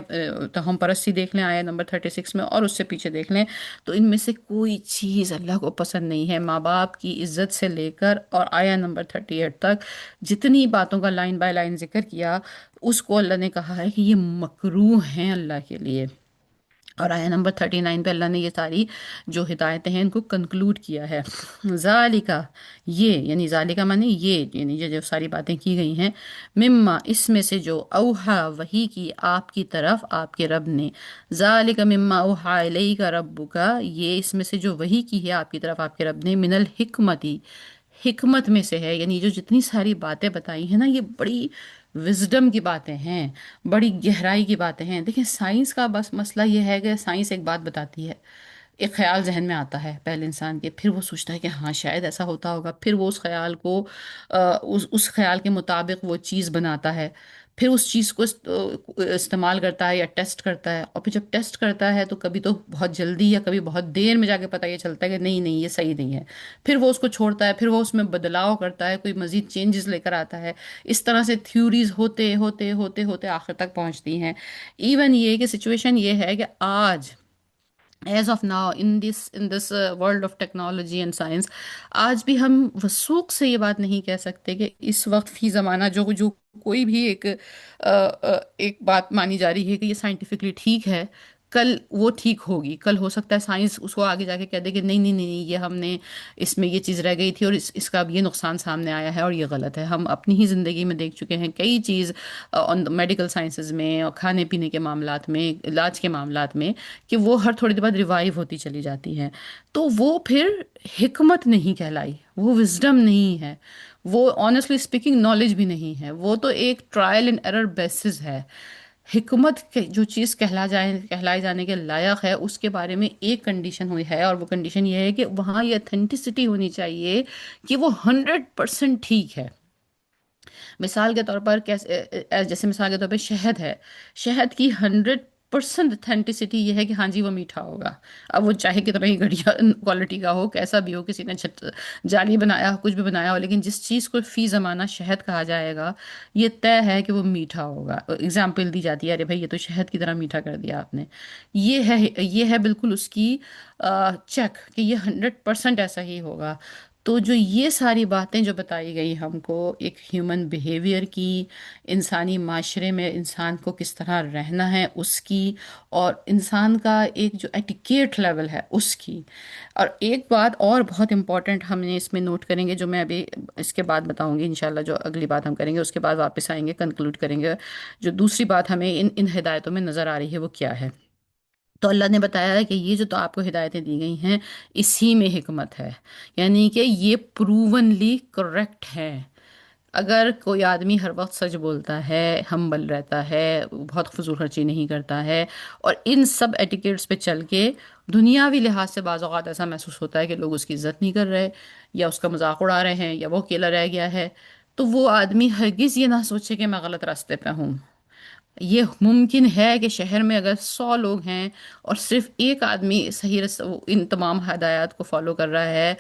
تو ہم پرستی دیکھ لیں آیت نمبر 36 میں، اور اس سے پیچھے دیکھ لیں، تو ان میں سے کوئی چیز اللہ کو پسند نہیں ہے. ماں باپ کی عزت سے لے کر اور آیا نمبر 38 تک جتنی باتوں کا لائن بائی لائن ذکر کیا، اس کو اللہ نے کہا ہے کہ یہ مکروہ ہیں اللہ کے لیے. اور آیا نمبر 39 پہ اللہ نے یہ ساری جو ہدایتیں ہیں ان کو کنکلوڈ کیا ہے. ذالکا، یہ یعنی ذالکا معنی یہ، یعنی یہ جو ساری باتیں کی گئی ہیں، مما اس میں سے جو اوحا وحی کی آپ کی طرف آپ کے رب نے، ذالک مما اوحا الیک ربک، یہ اس میں سے جو وحی کی ہے آپ کی طرف آپ کے رب نے، من الحکمتی، حکمت میں سے ہے. یعنی جو جتنی ساری باتیں بتائی ہیں نا، یہ بڑی وزڈم کی باتیں ہیں، بڑی گہرائی کی باتیں ہیں. دیکھیں سائنس کا بس مسئلہ یہ ہے کہ سائنس ایک بات بتاتی ہے، ایک خیال ذہن میں آتا ہے پہلے انسان کے، پھر وہ سوچتا ہے کہ ہاں شاید ایسا ہوتا ہوگا، پھر وہ اس خیال کو اس خیال کے مطابق وہ چیز بناتا ہے، پھر اس چیز کو استعمال کرتا ہے یا ٹیسٹ کرتا ہے، اور پھر جب ٹیسٹ کرتا ہے تو کبھی تو بہت جلدی یا کبھی بہت دیر میں جا کے پتہ یہ چلتا ہے کہ نہیں نہیں یہ صحیح نہیں ہے، پھر وہ اس کو چھوڑتا ہے، پھر وہ اس میں بدلاؤ کرتا ہے، کوئی مزید چینجز لے کر آتا ہے. اس طرح سے تھیوریز ہوتے ہوتے ہوتے ہوتے آخر تک پہنچتی ہیں. ایون یہ کہ سچویشن یہ ہے کہ آج as of now in this world of technology and science, آج بھی ہم وثوق سے یہ بات نہیں کہہ سکتے کہ اس وقت فی زمانہ جو کوئی بھی ایک بات مانی جا رہی ہے کہ یہ سائنٹیفکلی ٹھیک ہے، کل وہ ٹھیک ہوگی. کل ہو سکتا ہے سائنس اس کو آگے جا کے کہہ دے کہ نہیں نہیں نہیں نہیں، یہ ہم نے اس میں یہ چیز رہ گئی تھی اور اس کا اب یہ نقصان سامنے آیا ہے اور یہ غلط ہے. ہم اپنی ہی زندگی میں دیکھ چکے ہیں کئی چیز آن میڈیکل سائنسز میں اور کھانے پینے کے معاملات میں، علاج کے معاملات میں، کہ وہ ہر تھوڑی دیر بعد ریوائیو ہوتی چلی جاتی ہیں. تو وہ پھر حکمت نہیں کہلائی، وہ وزڈم نہیں ہے، وہ آنیسٹلی اسپیکنگ نالج بھی نہیں ہے، وہ تو ایک ٹرائل اینڈ ایرر بیسس ہے. حکمت جو چیز کہلائے جانے کے لائق ہے، اس کے بارے میں ایک کنڈیشن ہوئی ہے، اور وہ کنڈیشن یہ ہے کہ وہاں یہ اتھینٹسٹی ہونی چاہیے کہ وہ 100% ٹھیک ہے. مثال کے طور پر جیسے مثال کے طور پہ شہد ہے، شہد کی 100% اتھینٹسٹی یہ ہے کہ ہاں جی وہ میٹھا ہوگا. اب وہ چاہے کتنا ہی گھٹیا کوالٹی کا ہو، کیسا بھی ہو، کسی نے جعلی بنایا ہو، کچھ بھی بنایا ہو، لیکن جس چیز کو فی زمانہ شہد کہا جائے گا، یہ طے ہے کہ وہ میٹھا ہوگا. اگزامپل دی جاتی ہے، ارے بھائی یہ تو شہد کی طرح میٹھا کر دیا آپ نے. یہ ہے بالکل اس کی چیک کہ یہ 100% ایسا ہی ہوگا. تو جو یہ ساری باتیں جو بتائی گئی ہم کو ایک ہیومن بیہیویئر کی، انسانی معاشرے میں انسان کو کس طرح رہنا ہے اس کی، اور انسان کا ایک جو ایٹیکیٹ لیول ہے اس کی. اور ایک بات اور بہت امپورٹنٹ ہم نے اس میں نوٹ کریں گے، جو میں ابھی اس کے بعد بتاؤں گی انشاءاللہ، جو اگلی بات ہم کریں گے اس کے بعد واپس آئیں گے کنکلوڈ کریں گے. جو دوسری بات ہمیں ان ہدایتوں میں نظر آ رہی ہے وہ کیا ہے؟ تو اللہ نے بتایا ہے کہ یہ جو تو آپ کو ہدایتیں دی گئی ہیں اسی میں حکمت ہے، یعنی کہ یہ پروونلی کریکٹ ہے. اگر کوئی آدمی ہر وقت سچ بولتا ہے، ہمبل رہتا ہے، بہت فضول خرچی نہیں کرتا ہے، اور ان سب ایٹیکیٹس پہ چل کے دنیاوی لحاظ سے بعض اوقات ایسا محسوس ہوتا ہے کہ لوگ اس کی عزت نہیں کر رہے، یا اس کا مذاق اڑا رہے ہیں، یا وہ اکیلا رہ گیا ہے، تو وہ آدمی ہرگز یہ نہ سوچے کہ میں غلط راستے پہ ہوں. یہ ممکن ہے کہ شہر میں اگر 100 لوگ ہیں اور صرف ایک آدمی صحیح ان تمام ہدایات کو فالو کر رہا ہے،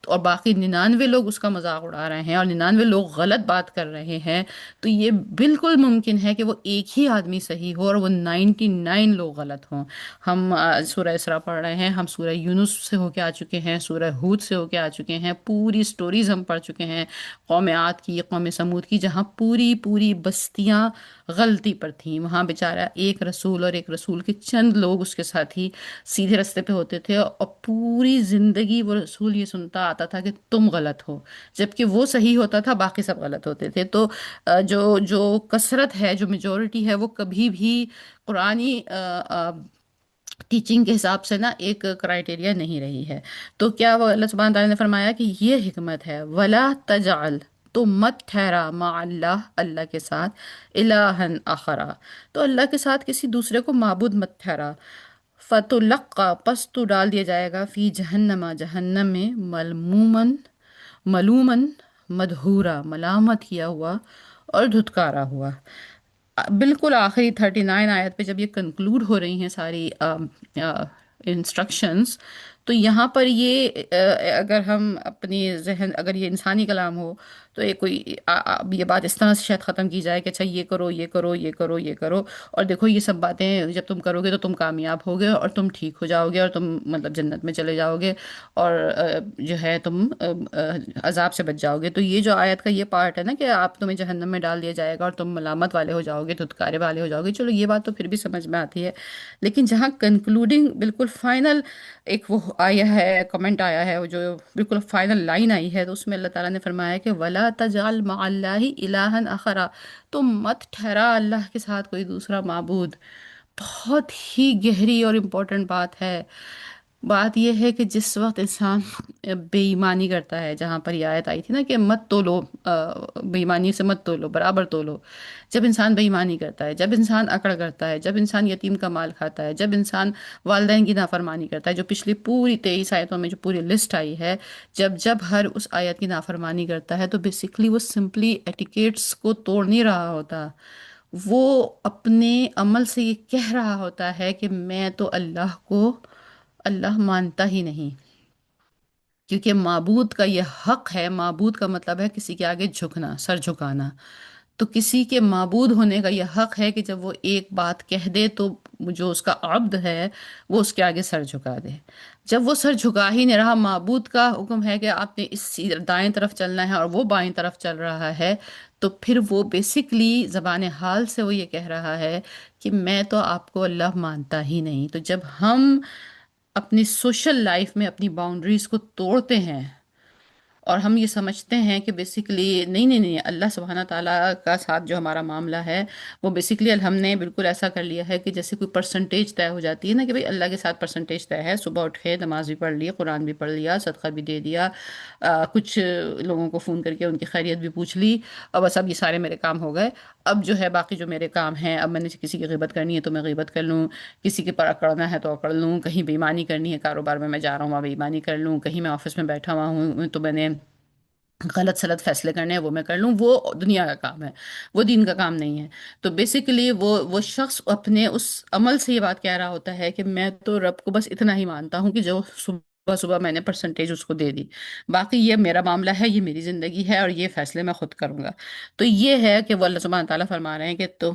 اور باقی 99 لوگ اس کا مذاق اڑا رہے ہیں، اور 99 لوگ غلط بات کر رہے ہیں، تو یہ بالکل ممکن ہے کہ وہ ایک ہی آدمی صحیح ہو اور وہ 99 لوگ غلط ہوں. ہم سورہ اسراء پڑھ رہے ہیں، ہم سورہ یونس سے ہو کے آ چکے ہیں، سورہ ہود سے ہو کے آ چکے ہیں، پوری سٹوریز ہم پڑھ چکے ہیں، قوم عاد کی، قوم سمود کی، جہاں پوری پوری بستیاں غلطی پر تھیں. وہاں بیچارہ ایک رسول اور ایک رسول کے چند لوگ اس کے ساتھ ہی سیدھے رستے پہ ہوتے تھے، اور پوری زندگی وہ رسول یہ سنتا آتا تھا کہ تم غلط ہو، جبکہ وہ صحیح ہوتا تھا، باقی سب غلط ہوتے تھے. تو جو کثرت ہے، جو میجورٹی ہے، وہ کبھی بھی قرآنی ٹیچنگ کے حساب سے نا ایک کرائٹیریا نہیں رہی ہے. تو کیا وہ اللہ سبحانہ تعالیٰ نے فرمایا کہ یہ حکمت ہے، ولا تجعل، تو مت ٹھہرا، مع اللہ، اللہ کے ساتھ، الہن آخرا، تو اللہ کے ساتھ کسی دوسرے کو معبود مت ٹھہرا. فتلقا، پس تو ڈال دیا جائے گا، فی جہنم، جہنم میں، ملمومن، ملومن، مدحورا، ملامت کیا ہوا اور دھتکارا ہوا. بالکل آخری 39 آیت پہ جب یہ کنکلوڈ ہو رہی ہیں ساری انسٹرکشنز، تو یہاں پر یہ اگر ہم اپنی ذہن، اگر یہ انسانی کلام ہو تو یہ کوئی یہ بات اس طرح سے شاید ختم کی جائے کہ اچھا یہ کرو، یہ کرو، یہ کرو، یہ کرو، اور دیکھو یہ سب باتیں جب تم کرو گے تو تم کامیاب ہوگے اور تم ٹھیک ہو جاؤ گے اور تم مطلب جنت میں چلے جاؤ گے، اور جو ہے تم عذاب سے بچ جاؤ گے. تو یہ جو آیت کا یہ پارٹ ہے نا کہ آپ تمہیں جہنم میں ڈال دیا جائے گا اور تم ملامت والے ہو جاؤ گے، دھتکارے والے ہو جاؤ گے، چلو یہ بات تو پھر بھی سمجھ میں آتی ہے. لیکن جہاں کنکلوڈنگ بالکل فائنل ایک وہ آیا ہے، کمنٹ آیا ہے، وہ جو بالکل فائنل لائن آئی ہے، تو اس میں اللہ تعالیٰ نے فرمایا کہ وَلَا تَجْعَلْ مَعَ اللَّهِ إِلَٰهًا آخَرَ، تو مت ٹھہرا اللہ کے ساتھ کوئی دوسرا معبود. بہت ہی گہری اور امپورٹنٹ بات ہے. بات یہ ہے کہ جس وقت انسان بے ایمانی کرتا ہے، جہاں پر یہ آیت آئی تھی نا کہ مت تولو، بے ایمانی سے مت تولو، برابر تولو. جب انسان بے ایمانی کرتا ہے، جب انسان اکڑ کرتا ہے، جب انسان یتیم کا مال کھاتا ہے، جب انسان والدین کی نافرمانی کرتا ہے، جو پچھلی پوری 23 آیتوں میں جو پوری لسٹ آئی ہے، جب ہر اس آیت کی نافرمانی کرتا ہے، تو بیسیکلی وہ سمپلی ایٹیکیٹس کو توڑ نہیں رہا ہوتا، وہ اپنے عمل سے یہ کہہ رہا ہوتا ہے کہ میں تو اللہ کو اللہ مانتا ہی نہیں. کیونکہ معبود کا یہ حق ہے، معبود کا مطلب ہے کسی کے آگے جھکنا، سر جھکانا. تو کسی کے معبود ہونے کا یہ حق ہے کہ جب وہ ایک بات کہہ دے تو جو اس کا عبد ہے وہ اس کے آگے سر جھکا دے. جب وہ سر جھکا ہی نہیں رہا، معبود کا حکم ہے کہ آپ نے اس دائیں طرف چلنا ہے اور وہ بائیں طرف چل رہا ہے، تو پھر وہ بیسیکلی زبان حال سے وہ یہ کہہ رہا ہے کہ میں تو آپ کو اللہ مانتا ہی نہیں. تو جب ہم اپنی سوشل لائف میں اپنی باؤنڈریز کو توڑتے ہیں اور ہم یہ سمجھتے ہیں کہ بیسیکلی نہیں نہیں نہیں، اللہ سبحانہ تعالیٰ کا ساتھ جو ہمارا معاملہ ہے وہ بیسیکلی ہم نے بالکل ایسا کر لیا ہے کہ جیسے کوئی پرسنٹیج طے ہو جاتی ہے نا، کہ بھئی اللہ کے ساتھ پرسنٹیج طے ہے، صبح اٹھے نماز بھی پڑھ لی، قرآن بھی پڑھ لیا، صدقہ بھی دے دیا، کچھ لوگوں کو فون کر کے ان کی خیریت بھی پوچھ لی، اور بس اب یہ سارے میرے کام ہو گئے. اب جو ہے باقی جو میرے کام ہیں، اب میں نے کسی کی غیبت کرنی ہے تو میں غیبت کر لوں، کسی کے پر اکڑنا ہے تو اکڑ لوں، کہیں بے ایمانی کرنی ہے، کاروبار میں جا رہا ہوں وہاں بے ایمانی کر لوں، کہیں میں آفس میں بیٹھا ہوا ہوں تو میں نے غلط سلط فیصلے کرنے ہیں وہ میں کر لوں. وہ دنیا کا کام ہے، وہ دین کا کام نہیں ہے. تو بیسیکلی وہ شخص اپنے اس عمل سے یہ بات کہہ رہا ہوتا ہے کہ میں تو رب کو بس اتنا ہی مانتا ہوں کہ جو صبح میں نے پرسنٹیج اس کو دے دی، باقی یہ میرا معاملہ ہے، یہ میری زندگی ہے، اور یہ فیصلے میں خود کروں گا۔ تو یہ ہے کہ وہ اللہ سبحانہ تعالیٰ فرما رہے ہیں کہ تو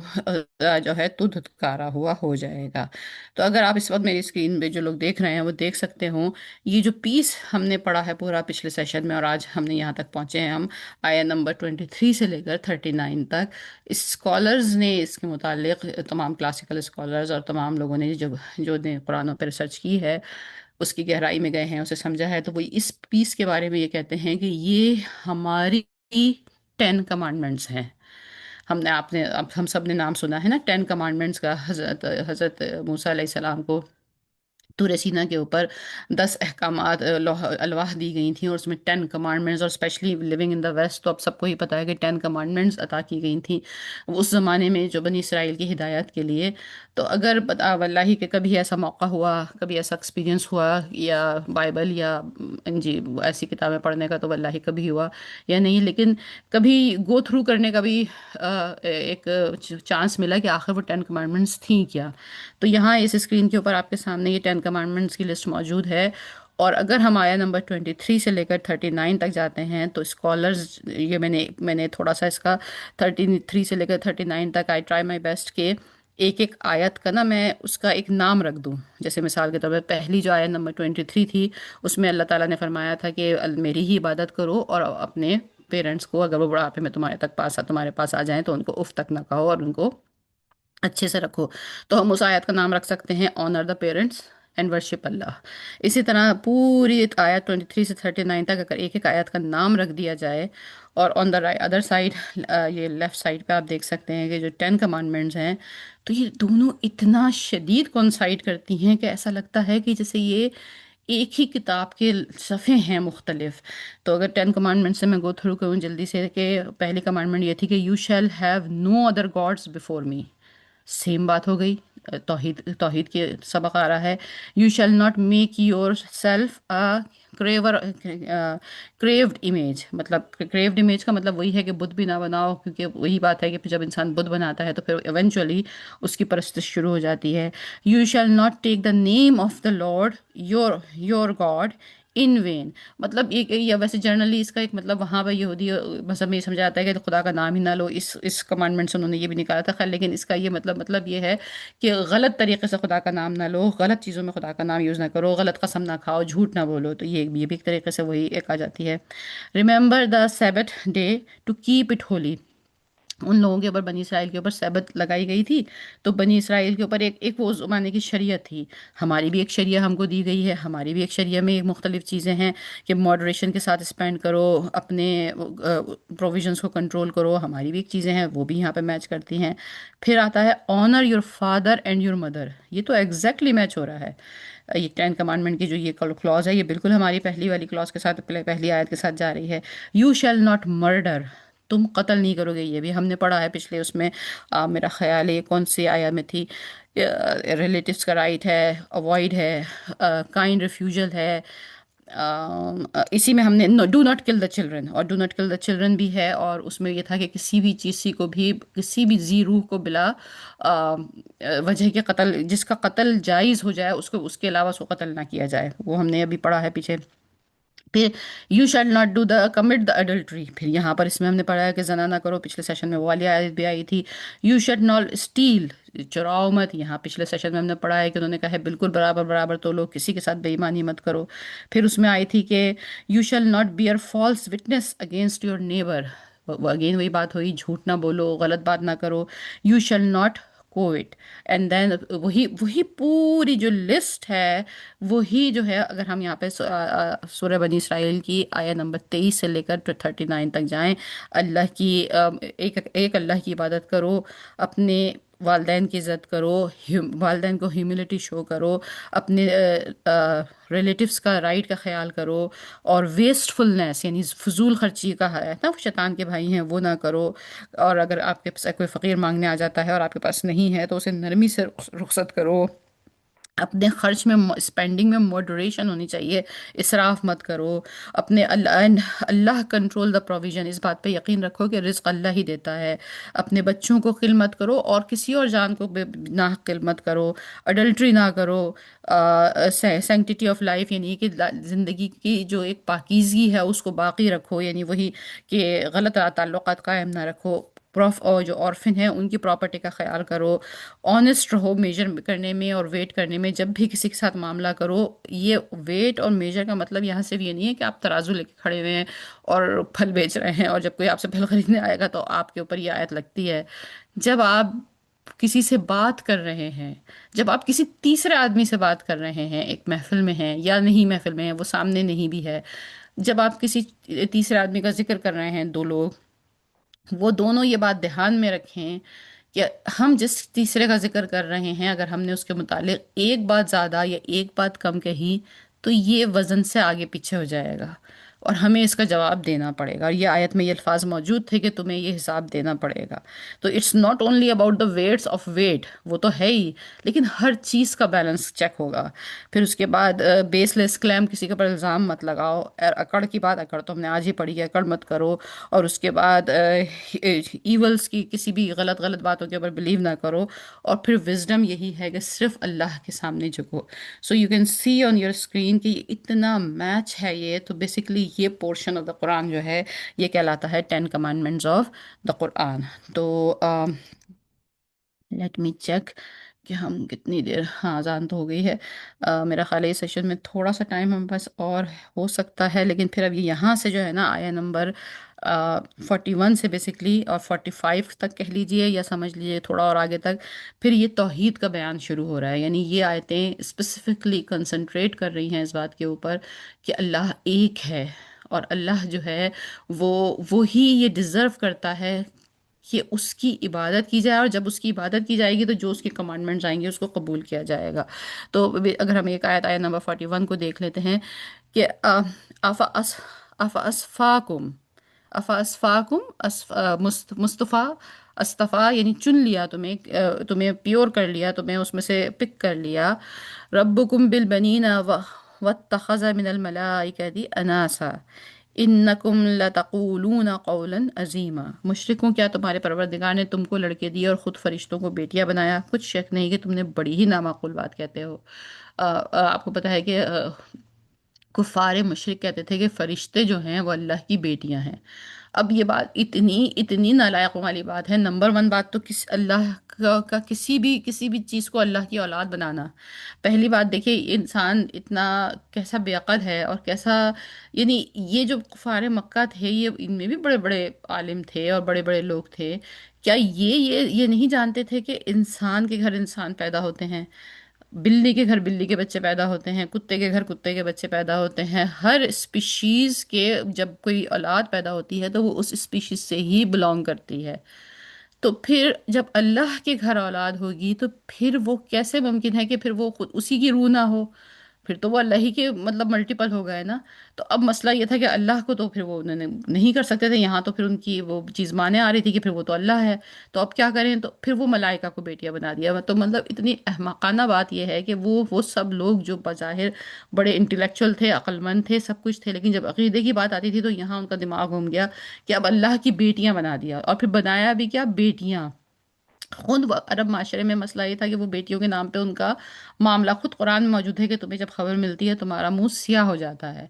جو ہے تو دھتکارا ہوا ہو جائے گا۔ تو اگر آپ اس وقت میری اسکرین پہ جو لوگ دیکھ رہے ہیں وہ دیکھ سکتے ہوں، یہ جو پیس ہم نے پڑھا ہے پورا پچھلے سیشن میں، اور آج ہم نے یہاں تک پہنچے ہیں ہم آیا نمبر 23 سے لے کر 39 تک۔ اسکالرز نے اس کے متعلق، تمام کلاسیکل اسکالرز اور تمام لوگوں نے جو نے قرآن پہ ریسرچ کی ہے، اس کی گہرائی میں گئے ہیں، اسے سمجھا ہے، تو وہ اس پیس کے بارے میں یہ کہتے ہیں کہ یہ ہماری 10 کمانڈمنٹس ہیں۔ آپ نے، اب ہم سب نے نام سنا ہے نا 10 کمانڈمنٹس کا، حضرت موسیٰ علیہ السلام کو طور سینا کے اوپر 10 احکامات، الواح دی گئی تھیں، اور اس میں 10 کمانڈمنٹس، اور specially living in the west تو اب سب کو ہی پتہ ہے کہ 10 کمانڈمنٹس عطا کی گئی تھیں اس زمانے میں جو بنی اسرائیل کی ہدایت کے لیے۔ تو اگر بتا واللہ کہ کبھی ایسا موقع ہوا، کبھی ایسا ایکسپیرینس ہوا، یا بائبل یا جی ایسی کتابیں پڑھنے کا، تو واللہ کبھی ہوا یا نہیں، لیکن کبھی گو تھرو کرنے کا بھی ایک چانس ملا کہ آخر وہ 10 کمانڈمنٹس تھیں کیا۔ تو یہاں اس اسکرین کے اوپر آپ کے سامنے یہ 10 کمانڈمنٹس کی لسٹ موجود ہے، اور اگر ہم آیا نمبر 23 سے لے کر 39 تک جاتے ہیں تو اسکالرز، یہ میں نے تھوڑا سا اس کا 33 سے لے کر 39 تک آئی ٹرائی مائی بیسٹ کہ ایک ایک آیت کا نا میں اس کا ایک نام رکھ دوں۔ جیسے مثال کے طور پر پہلی جو آیت نمبر 23 تھی، اس میں اللہ تعالیٰ نے فرمایا تھا کہ میری ہی عبادت کرو، اور اپنے پیرنٹس کو اگر وہ بڑھاپے میں تمہارے پاس آ جائیں تو ان کو اف تک نہ کہو، اور ان کو اچھے سے رکھو۔ تو ہم اس آیت کا نام رکھ سکتے ہیں honour the parents and worship Allah. اسی طرح پوری آیت 23 سے 39 تک اگر ایک ایک آیت کا نام رکھ دیا جائے، اور آن دا ادر سائڈ، یہ لیفٹ سائڈ پہ آپ دیکھ سکتے ہیں کہ جو 10 کمانڈمنٹس ہیں، تو یہ دونوں اتنا شدید کونسائڈ کرتی ہیں کہ ایسا لگتا ہے کہ جیسے یہ ایک ہی کتاب کے صفحے ہیں مختلف۔ تو اگر 10 کمانڈمنٹ سے میں گو تھرو کروں جلدی سے، کہ پہلی کمانڈمنٹ یہ تھی کہ you shall have no other gods before me, same بات ہو گئی، توحید کے سبق آ رہا ہے۔ You shall not make yourself carver carved image, مطلب کریوڈ امیج کا مطلب وہی ہے کہ بدھ بھی نہ بناؤ، کیونکہ وہی بات ہے کہ جب انسان بدھ بناتا ہے تو پھر ایونچولی اس کی پرستش شروع ہو جاتی ہے۔ You shall not take the name of the lord your God in when, مطلب یہ ویسے جنرلی اس کا ایک مطلب وہاں پہ یہودی مذہب میں یہ سمجھا جاتا ہے کہ خدا کا نام ہی نہ لو، اس کمانڈمنٹ سے انہوں نے یہ بھی نکالا تھا، خیر لیکن اس کا یہ مطلب یہ ہے کہ غلط طریقے سے خدا کا نام نہ لو، غلط چیزوں میں خدا کا نام یوز نہ کرو، غلط قسم نہ کھاؤ، جھوٹ نہ بولو، تو یہ بھی ایک طریقے سے وہی ایک آ جاتی ہے۔ Remember the Sabbath day to keep it holy, ان لوگوں کے اوپر، بنی اسرائیل کے اوپر سبت لگائی گئی تھی، تو بنی اسرائیل کے اوپر ایک وہ زمانے کی شریعت تھی، ہماری بھی ایک شریعت ہم کو دی گئی ہے، ہماری بھی ایک شریعت میں مختلف چیزیں ہیں کہ ماڈریشن کے ساتھ اسپینڈ کرو، اپنے پروویژنس کو کنٹرول کرو، ہماری بھی ایک چیزیں ہیں وہ بھی یہاں پہ میچ کرتی ہیں۔ پھر آتا ہے owner your father and your mother, یہ تو ایگزیکٹلی میچ ہو رہا ہے، یہ 10 کمانڈمنٹ کی جو یہ کلوز ہے یہ بالکل ہماری پہلی والی کلوز کے ساتھ، پہلی آیت کے ساتھ جا رہی ہے۔ یو شیل ناٹ مرڈر، تم قتل نہیں کرو گے، یہ بھی ہم نے پڑھا ہے پچھلے اس میں، میرا خیال ہے یہ کون سی آیت میں تھی، ریلیٹیوز کا رائٹ ہے، اوائڈ ہے، کائنڈ ریفیوجل ہے، اسی میں ہم نے do not kill the children, اور do not kill the children بھی ہے، اور اس میں یہ تھا کہ کسی بھی چیز کو بھی، کسی بھی ذی روح کو بلا وجہ کے قتل، جس کا قتل جائز ہو جائے اس کے علاوہ اس کو قتل نہ کیا جائے، وہ ہم نے ابھی پڑھا ہے پیچھے۔ پھر you shall not do the commit the adultery, پھر یہاں پر اس میں ہم نے پڑھا ہے کہ زنا نہ کرو، پچھلے سیشن میں وہ والی آیت بھی آئی تھی۔ یو شیل ناٹ اسٹیل، چراؤ مت، یہاں پچھلے سیشن میں ہم نے پڑھا ہے کہ انہوں نے کہا ہے بالکل برابر برابر تو لوگ کسی کے ساتھ بے ایمانی مت کرو۔ پھر اس میں آئی تھی کہ you shall not bear false witness against your neighbour, again وہی بات ہوئی، جھوٹ نہ بولو، غلط بات نہ کرو۔ You shall not quit, and then وہی پوری جو لسٹ ہے، وہی جو ہے اگر ہم یہاں پہ سورہ بنی اسرائیل کی آیت نمبر 23 سے لے کر 39 تک جائیں، اللہ کی ایک اللہ کی عبادت کرو، اپنے والدین کی عزت کرو، والدین کو ہیوملٹی شو کرو، اپنے ریلیٹیوز کا رائٹ کا خیال کرو، اور ویسٹ فلنس یعنی فضول خرچی کا ہے نا، شیطان کے بھائی ہیں وہ نہ کرو، اور اگر آپ کے پاس کوئی فقیر مانگنے آ جاتا ہے اور آپ کے پاس نہیں ہے تو اسے نرمی سے رخصت کرو، اپنے خرچ میں اسپینڈنگ میں ماڈریشن ہونی چاہیے، اسراف مت کرو، اپنے اللہ کنٹرول دا پروویژن، اس بات پہ یقین رکھو کہ رزق اللہ ہی دیتا ہے، اپنے بچوں کو قل مت کرو اور کسی اور جان کو نہ قل مت کرو، اڈلٹری نہ کرو، سینکٹیٹی آف لائف یعنی کہ زندگی کی جو ایک پاکیزگی ہے اس کو باقی رکھو، یعنی وہی کہ غلط تعلقات قائم نہ رکھو، اور جو orphan ہیں ان کی پراپرٹی کا خیال کرو، آنےسٹ رہو میجر کرنے میں اور ویٹ کرنے میں، جب بھی کسی کے ساتھ معاملہ کرو یہ ویٹ اور میجر کا مطلب یہاں سے بھی یہ نہیں ہے کہ آپ ترازو لے کے کھڑے ہوئے ہیں اور پھل بیچ رہے ہیں اور جب کوئی آپ سے پھل خریدنے آئے گا تو آپ کے اوپر یہ آیت لگتی ہے، جب آپ کسی سے بات کر رہے ہیں، جب آپ کسی تیسرے آدمی سے بات کر رہے ہیں، ایک محفل میں ہیں یا نہیں محفل میں ہیں، وہ سامنے نہیں بھی ہے، جب آپ کسی تیسرے آدمی کا ذکر کر رہے ہیں، دو لوگ، وہ دونوں یہ بات دھیان میں رکھیں کہ ہم جس تیسرے کا ذکر کر رہے ہیں اگر ہم نے اس کے متعلق ایک بات زیادہ یا ایک بات کم کہی تو یہ وزن سے آگے پیچھے ہو جائے گا اور ہمیں اس کا جواب دینا پڑے گا، اور یہ آیت میں یہ الفاظ موجود تھے کہ تمہیں یہ حساب دینا پڑے گا۔ تو it's not only about the weights of weight, وہ تو ہے ہی، لیکن ہر چیز کا بیلنس چیک ہوگا۔ پھر اس کے بعد بیس لیس کلیم، کسی کے اوپر الزام مت لگاؤ، اور اکڑ کی بات، اکڑ تو ہم نے آج ہی پڑھی ہے، اکڑ مت کرو، اور اس کے بعد ایولس کی کسی بھی غلط غلط باتوں کے اوپر بلیو نہ کرو، اور پھر وزڈم یہی ہے کہ صرف اللہ کے سامنے جھکو۔ So you can see on your screen کہ یہ اتنا میچ ہے، یہ تو بیسیکلی یہ پورشن آف دا قرآن جو ہے یہ کہلاتا ہے 10 کمانڈمنٹس آف دا قرآن۔ تو لیٹ می چیک کہ ہم کتنی دیر، ہاں اذان تو ہو گئی ہے۔ میرا خیال ہے اس سیشن میں تھوڑا سا ٹائم ہم پاس اور ہو سکتا ہے، لیکن پھر اب یہ یہاں سے جو ہے نا آیا نمبر 41 سے بیسکلی اور 45 تک کہہ لیجئے یا سمجھ لیجئے تھوڑا اور آگے تک، پھر یہ توحید کا بیان شروع ہو رہا ہے، یعنی یہ آیتیں اسپیسیفکلی کنسنٹریٹ کر رہی ہیں اس بات کے اوپر کہ اللہ ایک ہے، اور اللہ جو ہے وہ وہی یہ ڈیزرو کرتا ہے کہ اس کی عبادت کی جائے، اور جب اس کی عبادت کی جائے گی تو جو اس کی کمانڈمنٹس آئیں گے اس کو قبول کیا جائے گا۔ تو اگر ہم ایک آیت نمبر 41 کو دیکھ لیتے ہیں کہ افا اس افا اسفاکم افا اسفاکم مصطفیٰ، استفا یعنی چن لیا تمہیں، تمہیں پیور کر لیا، تمہیں اس میں سے پک کر لیا، ربکم بالبنین واتخذ من الملائکۃ اناسا انکم لتقولون قولا عظیما، مشرکوں کیا تمہارے پروردگار نے تم کو لڑکے دیے اور خود فرشتوں کو بیٹیاں بنایا؟ کچھ شک نہیں کہ تم نے بڑی ہی نامعقول بات کہتے ہو۔ آپ کو پتہ ہے کہ کفار مشرک کہتے تھے کہ فرشتے جو ہیں وہ اللہ کی بیٹیاں ہیں۔ اب یہ بات اتنی اتنی نالائقوں والی بات ہے۔ نمبر ون بات تو اللہ کا کسی بھی چیز کو اللہ کی اولاد بنانا، پہلی بات دیکھیے انسان اتنا کیسا بے عقل ہے اور کیسا، یعنی یہ جو کفار مکہ تھے یہ ان میں بھی بڑے بڑے عالم تھے اور بڑے بڑے لوگ تھے، کیا یہ نہیں جانتے تھے کہ انسان کے گھر انسان پیدا ہوتے ہیں، بلی کے گھر بلی کے بچے پیدا ہوتے ہیں، کتے کے گھر کتے کے بچے پیدا ہوتے ہیں، ہر اسپیشیز کے جب کوئی اولاد پیدا ہوتی ہے تو وہ اس اسپیشیز سے ہی بلانگ کرتی ہے، تو پھر جب اللہ کے گھر اولاد ہوگی تو پھر وہ کیسے ممکن ہے کہ پھر وہ خود اسی کی روح نہ ہو؟ پھر تو وہ اللہ ہی کے مطلب ملٹیپل ہو گئے نا۔ تو اب مسئلہ یہ تھا کہ اللہ کو تو پھر وہ انہوں نے نہیں کر سکتے تھے، یہاں تو پھر ان کی وہ چیز مانے آ رہی تھی کہ پھر وہ تو اللہ ہے، تو اب کیا کریں؟ تو پھر وہ ملائکہ کو بیٹیاں بنا دیا۔ تو مطلب اتنی احمقانہ بات یہ ہے کہ وہ سب لوگ جو بظاہر بڑے انٹلیکچوئل تھے، عقل مند تھے، سب کچھ تھے، لیکن جب عقیدے کی بات آتی تھی تو یہاں ان کا دماغ گھوم گیا کہ اب اللہ کی بیٹیاں بنا دیا، اور پھر بنایا بھی کیا؟ بیٹیاں۔ خود عرب معاشرے میں مسئلہ یہ تھا کہ وہ بیٹیوں کے نام پہ ان کا معاملہ، خود قرآن میں موجود ہے کہ تمہیں جب خبر ملتی ہے تمہارا منہ سیاہ ہو جاتا ہے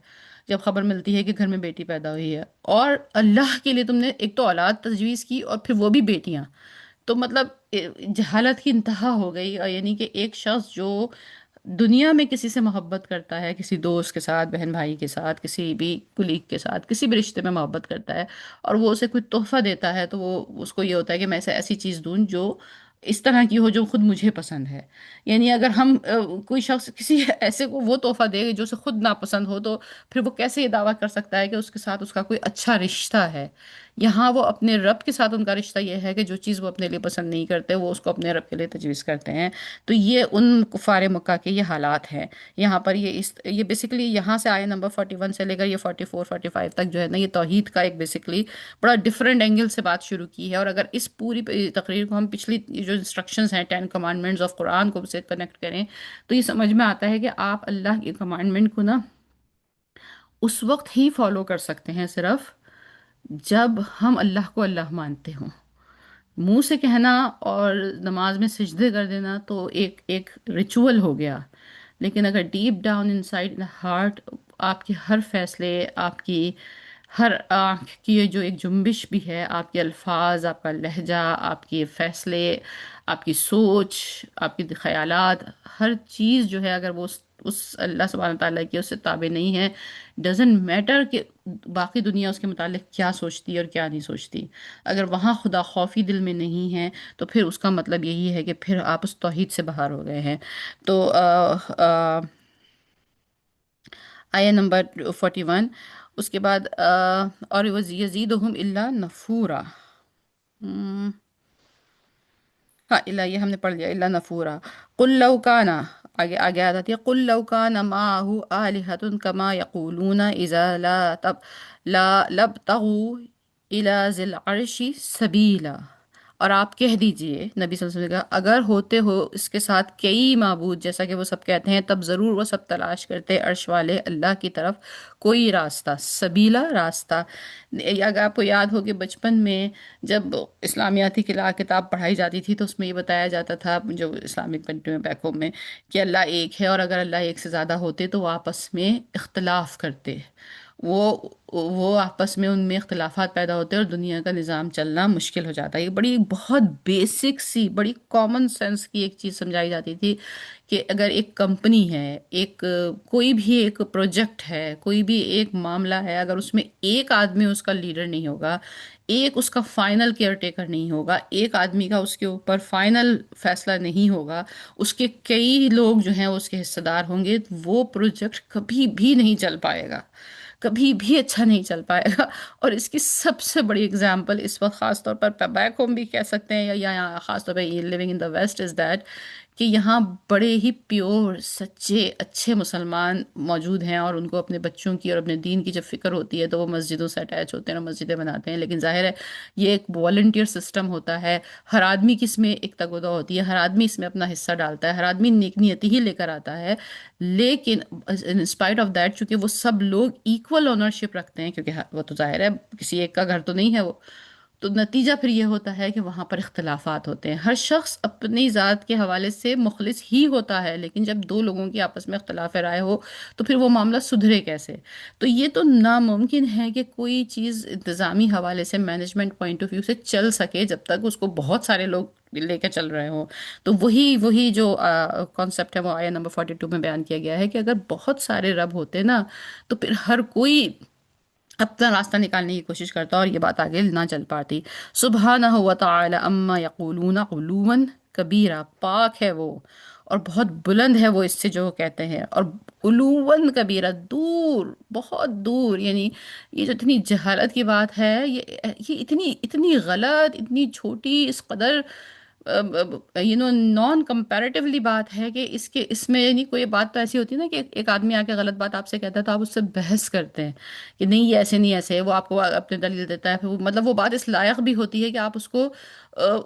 جب خبر ملتی ہے کہ گھر میں بیٹی پیدا ہوئی ہے، اور اللہ کے لیے تم نے ایک تو اولاد تجویز کی اور پھر وہ بھی بیٹیاں، تو مطلب جہالت کی انتہا ہو گئی، اور یعنی کہ ایک شخص جو دنیا میں کسی سے محبت کرتا ہے، کسی دوست کے ساتھ، بہن بھائی کے ساتھ، کسی بھی کلیگ کے ساتھ، کسی بھی رشتے میں محبت کرتا ہے، اور وہ اسے کوئی تحفہ دیتا ہے تو وہ اس کو یہ ہوتا ہے کہ میں اسے ایسی چیز دوں جو اس طرح کی ہو جو خود مجھے پسند ہے۔ یعنی اگر ہم کوئی شخص کسی ایسے کو وہ تحفہ دے جو اسے خود ناپسند ہو تو پھر وہ کیسے یہ دعویٰ کر سکتا ہے کہ اس کے ساتھ اس کا کوئی اچھا رشتہ ہے؟ یہاں وہ اپنے رب کے ساتھ ان کا رشتہ یہ ہے کہ جو چیز وہ اپنے لیے پسند نہیں کرتے وہ اس کو اپنے رب کے لیے تجویز کرتے ہیں. تو یہ ان کفار مکہ کے یہ حالات ہیں. یہاں پر یہ بیسیکلی یہاں سے آئے نمبر 41 سے لے کر یہ 44 45 تک جو ہے نا، یہ توحید کا ایک بیسیکلی بڑا ڈفرینٹ اینگل سے بات شروع کی ہے. اور اگر اس پوری تقریر کو ہم پچھلی جو انسٹرکشنز ہیں 10 کمانڈمنٹس آف قرآن کو سے کنیکٹ کریں تو یہ سمجھ میں آتا ہے کہ آپ اللہ کی کمانڈمنٹ کو نا اس وقت ہی فالو کر سکتے ہیں صرف جب ہم اللہ کو اللہ مانتے ہوں. منہ سے کہنا اور نماز میں سجدے کر دینا تو ایک ایک ریچول ہو گیا، لیکن اگر deep down in side heart آپ کے ہر فیصلے، آپ کی ہر آنکھ کی یہ جو ایک جنبش بھی ہے، آپ کے الفاظ، آپ کا لہجہ، آپ کے فیصلے، آپ کی سوچ، آپ کے خیالات، ہر چیز جو ہے اگر وہ اس اللہ سبحانہ تعالیٰ کی اس سے تابع نہیں ہے، ڈزنٹ میٹر کہ باقی دنیا اس کے متعلق کیا سوچتی ہے اور کیا نہیں سوچتی، اگر وہاں خدا خوفی دل میں نہیں ہے تو پھر اس کا مطلب یہی ہے کہ پھر آپ اس توحید سے باہر ہو گئے ہیں. تو آیہ نمبر 41، اس کے بعد اور یزیدہم الا نفورا. ہاں الا یہ ہم نے پڑھ لیا، الا نفورا. قل لو کانا، آگے آگے آ جاتی ہے، قل لو کان معه آلہۃ کما یقولون اذا لا لابتغوا الى ذی العرش سبیلا. اور آپ کہہ دیجئے نبی صلی اللہ علیہ وسلم کا، اگر ہوتے ہو اس کے ساتھ کئی معبود جیسا کہ وہ سب کہتے ہیں، تب ضرور وہ سب تلاش کرتے عرش والے اللہ کی طرف کوئی راستہ، سبیلا راستہ. اگر آپ کو یاد ہو کہ بچپن میں جب اسلامیاتی کتاب پڑھائی جاتی تھی تو اس میں یہ بتایا جاتا تھا جو اسلامک کنٹری میں بیک ہوم میں کہ اللہ ایک ہے، اور اگر اللہ ایک سے زیادہ ہوتے تو وہ آپس میں اختلاف کرتے، وہ آپس میں ان میں اختلافات پیدا ہوتے اور دنیا کا نظام چلنا مشکل ہو جاتا ہے. یہ بڑی بہت بیسک سی بڑی کامن سینس کی ایک چیز سمجھائی جاتی تھی کہ اگر ایک کمپنی ہے، ایک کوئی بھی ایک پروجیکٹ ہے، کوئی بھی ایک معاملہ ہے، اگر اس میں ایک آدمی اس کا لیڈر نہیں ہوگا، ایک اس کا فائنل کیئر ٹیکر نہیں ہوگا، ایک آدمی کا اس کے اوپر فائنل فیصلہ نہیں ہوگا، اس کے کئی لوگ جو ہیں اس کے حصہ دار ہوں گے، وہ پروجیکٹ کبھی بھی نہیں چل پائے گا، کبھی بھی اچھا نہیں چل پائے گا. اور اس کی سب سے بڑی اگزامپل اس وقت خاص طور پر بیک ہوم بھی کہہ سکتے ہیں، یا خاص طور پہ living in the west is that کہ یہاں بڑے ہی پیور سچے اچھے مسلمان موجود ہیں، اور ان کو اپنے بچوں کی اور اپنے دین کی جب فکر ہوتی ہے تو وہ مسجدوں سے اٹیچ ہوتے ہیں اور مسجدیں بناتے ہیں. لیکن ظاہر ہے یہ ایک والنٹیئر سسٹم ہوتا ہے، ہر آدمی کی اس میں ایک تگودہ ہوتی ہے، ہر آدمی اس میں اپنا حصہ ڈالتا ہے، ہر آدمی نیک نیتی ہی لے کر آتا ہے. لیکن انسپائٹ آف دیٹ چونکہ وہ سب لوگ ایکول اونرشپ رکھتے ہیں، کیونکہ وہ تو ظاہر ہے کسی ایک کا گھر تو نہیں ہے وہ، تو نتیجہ پھر یہ ہوتا ہے کہ وہاں پر اختلافات ہوتے ہیں. ہر شخص اپنی ذات کے حوالے سے مخلص ہی ہوتا ہے، لیکن جب دو لوگوں کی آپس میں اختلاف رائے ہو تو پھر وہ معاملہ سدھرے کیسے؟ تو یہ تو ناممکن ہے کہ کوئی چیز انتظامی حوالے سے مینجمنٹ پوائنٹ آف ویو سے چل سکے جب تک اس کو بہت سارے لوگ لے کے چل رہے ہوں. تو وہی جو کانسیپٹ ہے وہ آیا نمبر 42 میں بیان کیا گیا ہے کہ اگر بہت سارے رب ہوتے نا تو پھر ہر کوئی اپنا راستہ نکالنے کی کوشش کرتا اور یہ بات آگے نہ چل پاتی. سبحانہ و تعالی اما یقولون علوا کبیرہ، پاک ہے وہ اور بہت بلند ہے وہ اس سے جو کہتے ہیں، اور علوا کبیرہ، دور بہت دور. یعنی یہ جو اتنی جہالت کی بات ہے، یہ اتنی غلط، اتنی چھوٹی، اس قدر نان کمپیریٹیولی بات ہے کہ اس میں یعنی کوئی بات تو ایسی ہوتی ہے نا کہ ایک آدمی آ کے غلط بات آپ سے کہتا ہے تو آپ اس سے بحث کرتے ہیں کہ نہیں یہ ایسے نہیں ایسے ہے، وہ آپ کو اپنے دلیل دیتا ہے، پھر مطلب وہ بات اس لائق بھی ہوتی ہے کہ آپ اس کو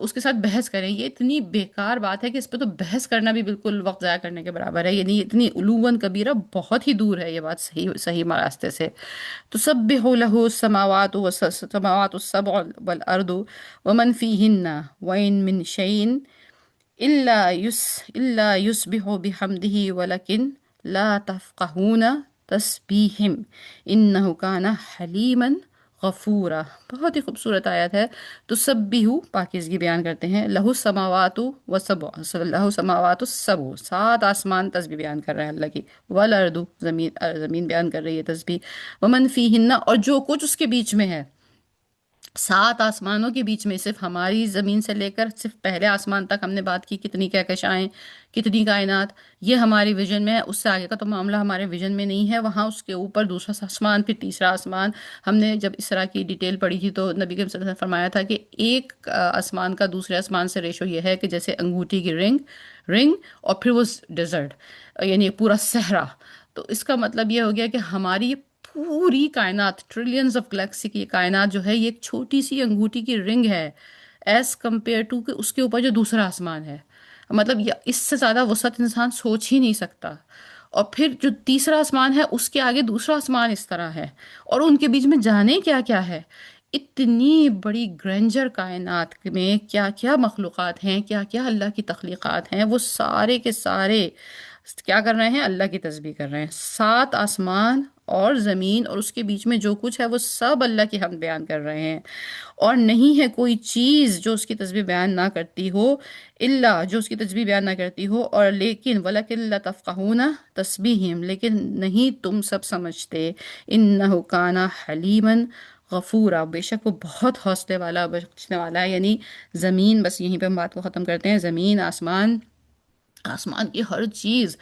اس کے ساتھ بحث کریں. یہ اتنی بیکار بات ہے کہ اس پہ تو بحث کرنا بھی بالکل وقت ضائع کرنے کے برابر ہے. یعنی اتنی علوم کبیرہ بہت ہی دور ہے یہ بات صحیح صحیح راستے سے. تسبح له السماوات السبع والارض ومن فيهن وإن من شيء إلا يسبح بحمده ولكن لا تفقهون تسبیحهم انه كان حلیما غفورا. بہت ہی خوبصورت آیت ہے. تو سبیہو پاکیزگی بیان کرتے ہیں، لہو السماوات و سبع، لہو السماوات السبع، سات آسمان تسبیح بیان کر رہے ہیں اللہ کی، والارض زمین بیان کر رہی ہے تسبیح، ومن فیہن اور جو کچھ اس کے بیچ میں ہے، سات آسمانوں کے بیچ میں صرف ہماری زمین سے لے کر صرف پہلے آسمان تک ہم نے بات کی، کتنی کہکشائیں، کتنی کائنات، یہ ہماری ویژن میں ہے، اس سے آگے کا تو معاملہ ہمارے ویژن میں نہیں ہے، وہاں اس کے اوپر دوسرا آسمان، پھر تیسرا آسمان۔ ہم نے جب اسراء کی ڈیٹیل پڑھی تھی تو نبی کریم صلی اللہ علیہ وسلم نے فرمایا تھا کہ ایک آسمان کا دوسرے آسمان سے ریشو یہ ہے کہ جیسے انگوٹھی کی رنگ اور پھر وہ ڈیزرٹ، یعنی پورا صحرا۔ تو اس کا مطلب یہ ہو گیا کہ ہماری پوری کائنات، ٹریلینز آف گلیکسی کی کائنات جو ہے، یہ ایک چھوٹی سی انگوٹھی کی رنگ ہے ایز کمپیئر ٹو کہ اس کے اوپر جو دوسرا آسمان ہے۔ مطلب اس سے زیادہ وسعت انسان سوچ ہی نہیں سکتا۔ اور پھر جو تیسرا آسمان ہے اس کے آگے دوسرا آسمان اس طرح ہے، اور ان کے بیچ میں جانے کیا کیا ہے۔ اتنی بڑی گرینجر کائنات میں کیا کیا مخلوقات ہیں، کیا کیا اللہ کی تخلیقات ہیں، وہ سارے کے سارے کیا کر رہے ہیں؟ اللہ کی تسبیح کر رہے ہیں۔ سات آسمان اور زمین اور اس کے بیچ میں جو کچھ ہے وہ سب اللہ کی حمد بیان کر رہے ہیں، اور نہیں ہے کوئی چیز جو اس کی تسبیح بیان نہ کرتی ہو، اللہ جو اس کی تسبیح بیان نہ کرتی ہو، اور لیکن وَلَكِن لَا تَفْقَهُونَ تَسْبِيحِهِمْ، لیکن نہیں تم سب سمجھتے، إِنَّهُ كَانَ حَلِيمًا غفورا، بے شک وہ بہت حوصلے والا، بخشنے والا ہے۔ یعنی زمین، بس یہیں پہ ہم بات کو ختم کرتے ہیں، زمین، آسمان، آسمان کی ہر چیز،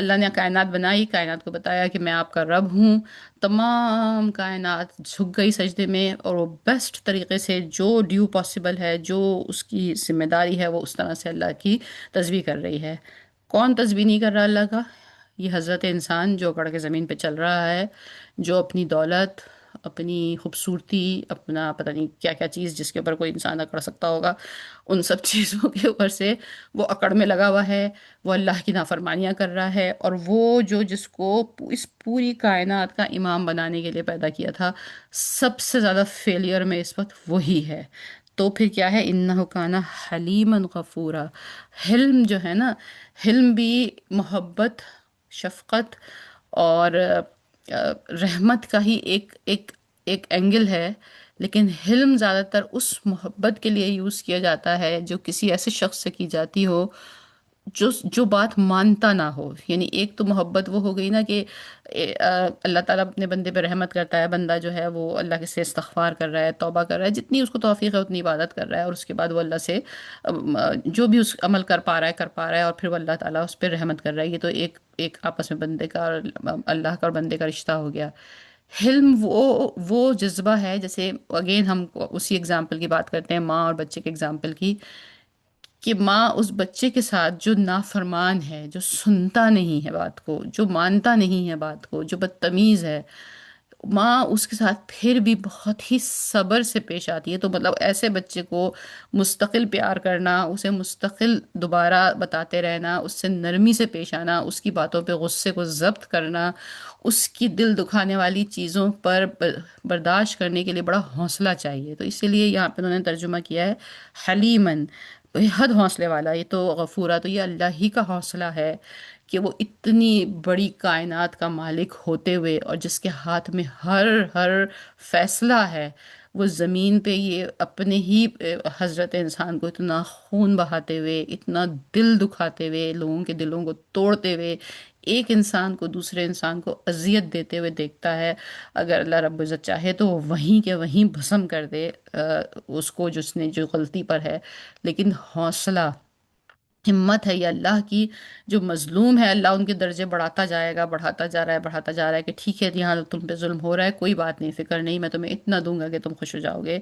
اللہ نے کائنات بنائی، کائنات کو بتایا کہ میں آپ کا رب ہوں، تمام کائنات جھک گئی سجدے میں، اور وہ بیسٹ طریقے سے جو ڈیو پاسبل ہے، جو اس کی ذمہ داری ہے، وہ اس طرح سے اللہ کی تسبیح کر رہی ہے۔ کون تسبیح نہیں کر رہا اللہ کا؟ یہ حضرت انسان جو اکڑ کے زمین پہ چل رہا ہے، جو اپنی دولت، اپنی خوبصورتی، اپنا پتہ نہیں کیا کیا چیز جس کے اوپر کوئی انسان اکڑ سکتا ہوگا، ان سب چیزوں کے اوپر سے وہ اکڑ میں لگا ہوا ہے، وہ اللہ کی نافرمانیاں کر رہا ہے، اور وہ جو جس کو اس پوری کائنات کا امام بنانے کے لیے پیدا کیا تھا، سب سے زیادہ فیلئر میں اس وقت وہی ہے۔ تو پھر کیا ہے؟ انہ کان حلیما غفورا، حلم جو ہے نا، حلم بھی محبت، شفقت اور رحمت کا ہی ایک اینگل ہے، لیکن حلم زیادہ تر اس محبت کے لیے یوز کیا جاتا ہے جو کسی ایسے شخص سے کی جاتی ہو جو بات مانتا نہ ہو۔ یعنی ایک تو محبت وہ ہو گئی نا کہ اللہ تعالیٰ اپنے بندے پہ رحمت کرتا ہے، بندہ جو ہے وہ اللہ کے سے استغفار کر رہا ہے، توبہ کر رہا ہے، جتنی اس کو توفیق ہے اتنی عبادت کر رہا ہے، اور اس کے بعد وہ اللہ سے جو بھی اس عمل کر پا رہا ہے، اور پھر وہ اللہ تعالیٰ اس پہ رحمت کر رہا ہے۔ یہ تو ایک آپس میں بندے کا اور اللہ کا اور بندے کا رشتہ ہو گیا۔ حلم وہ جذبہ ہے، جیسے اگین ہم اسی اگزامپل کی بات کرتے ہیں، ماں اور بچے کے اگزامپل کی، کہ ماں اس بچے کے ساتھ جو نافرمان ہے، جو سنتا نہیں ہے بات کو، جو مانتا نہیں ہے بات کو، جو بدتمیز ہے، ماں اس کے ساتھ پھر بھی بہت ہی صبر سے پیش آتی ہے۔ تو مطلب ایسے بچے کو مستقل پیار کرنا، اسے مستقل دوبارہ بتاتے رہنا، اس سے نرمی سے پیش آنا، اس کی باتوں پہ غصے کو ضبط کرنا، اس کی دل دکھانے والی چیزوں پر برداشت کرنے کے لیے بڑا حوصلہ چاہیے۔ تو اسی لیے یہاں پہ انہوں نے ترجمہ کیا ہے حلیمن، بےحد حوصلے والا۔ یہ تو غفورا، تو یہ اللہ ہی کا حوصلہ ہے کہ وہ اتنی بڑی کائنات کا مالک ہوتے ہوئے، اور جس کے ہاتھ میں ہر فیصلہ ہے، وہ زمین پہ یہ اپنے ہی حضرت انسان کو اتنا خون بہاتے ہوئے، اتنا دل دکھاتے ہوئے، لوگوں کے دلوں کو توڑتے ہوئے، ایک انسان کو دوسرے انسان کو اذیت دیتے ہوئے دیکھتا ہے۔ اگر اللہ رب العزت چاہے تو وہ وہیں کے وہیں بھسم کر دے اس کو جس نے جو غلطی پر ہے، لیکن حوصلہ، ہمت ہے یہ اللہ کی۔ جو مظلوم ہے، اللہ ان کے درجے بڑھاتا جائے گا، بڑھاتا جا رہا ہے کہ ٹھیک ہے یہاں تم پہ ظلم ہو رہا ہے، کوئی بات نہیں، فکر نہیں، میں تمہیں اتنا دوں گا کہ تم خوش ہو جاؤ گے۔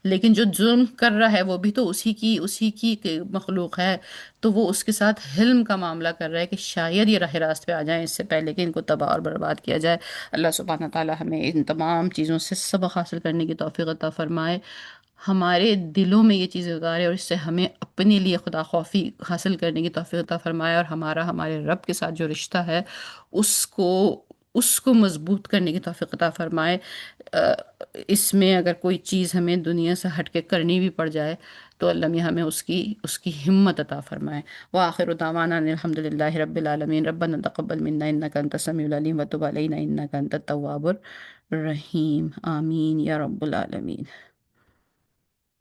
لیکن جو ظلم کر رہا ہے وہ بھی تو اسی کی مخلوق ہے، تو وہ اس کے ساتھ حلم کا معاملہ کر رہا ہے کہ شاید یہ راہ راست پہ آ جائیں اس سے پہلے کہ ان کو تباہ اور برباد کیا جائے۔ اللہ سبحانہ تعالیٰ ہمیں ان تمام چیزوں سے سبق حاصل کرنے کی توفیق عطا فرمائے، ہمارے دلوں میں یہ چیزیں اتارے، اور اس سے ہمیں اپنے لیے خدا خوفی حاصل کرنے کی توفیق عطا فرمائے، اور ہمارے رب کے ساتھ جو رشتہ ہے اس کو اس کو مضبوط کرنے کی توفیق عطا فرمائے۔ آ، اس میں اگر کوئی چیز ہمیں دنیا سے ہٹ کے کرنی بھی پڑ جائے تو اللہ میاں ہمیں اس کی ہمت عطا فرمائے۔ وآخر دعوانا ان الحمد للہ رب العالمین، ربنا تقبل منا انک انت السمیع العلیم وتب علینا انک انت التواب الرحیم، آمین یا رب العالمین۔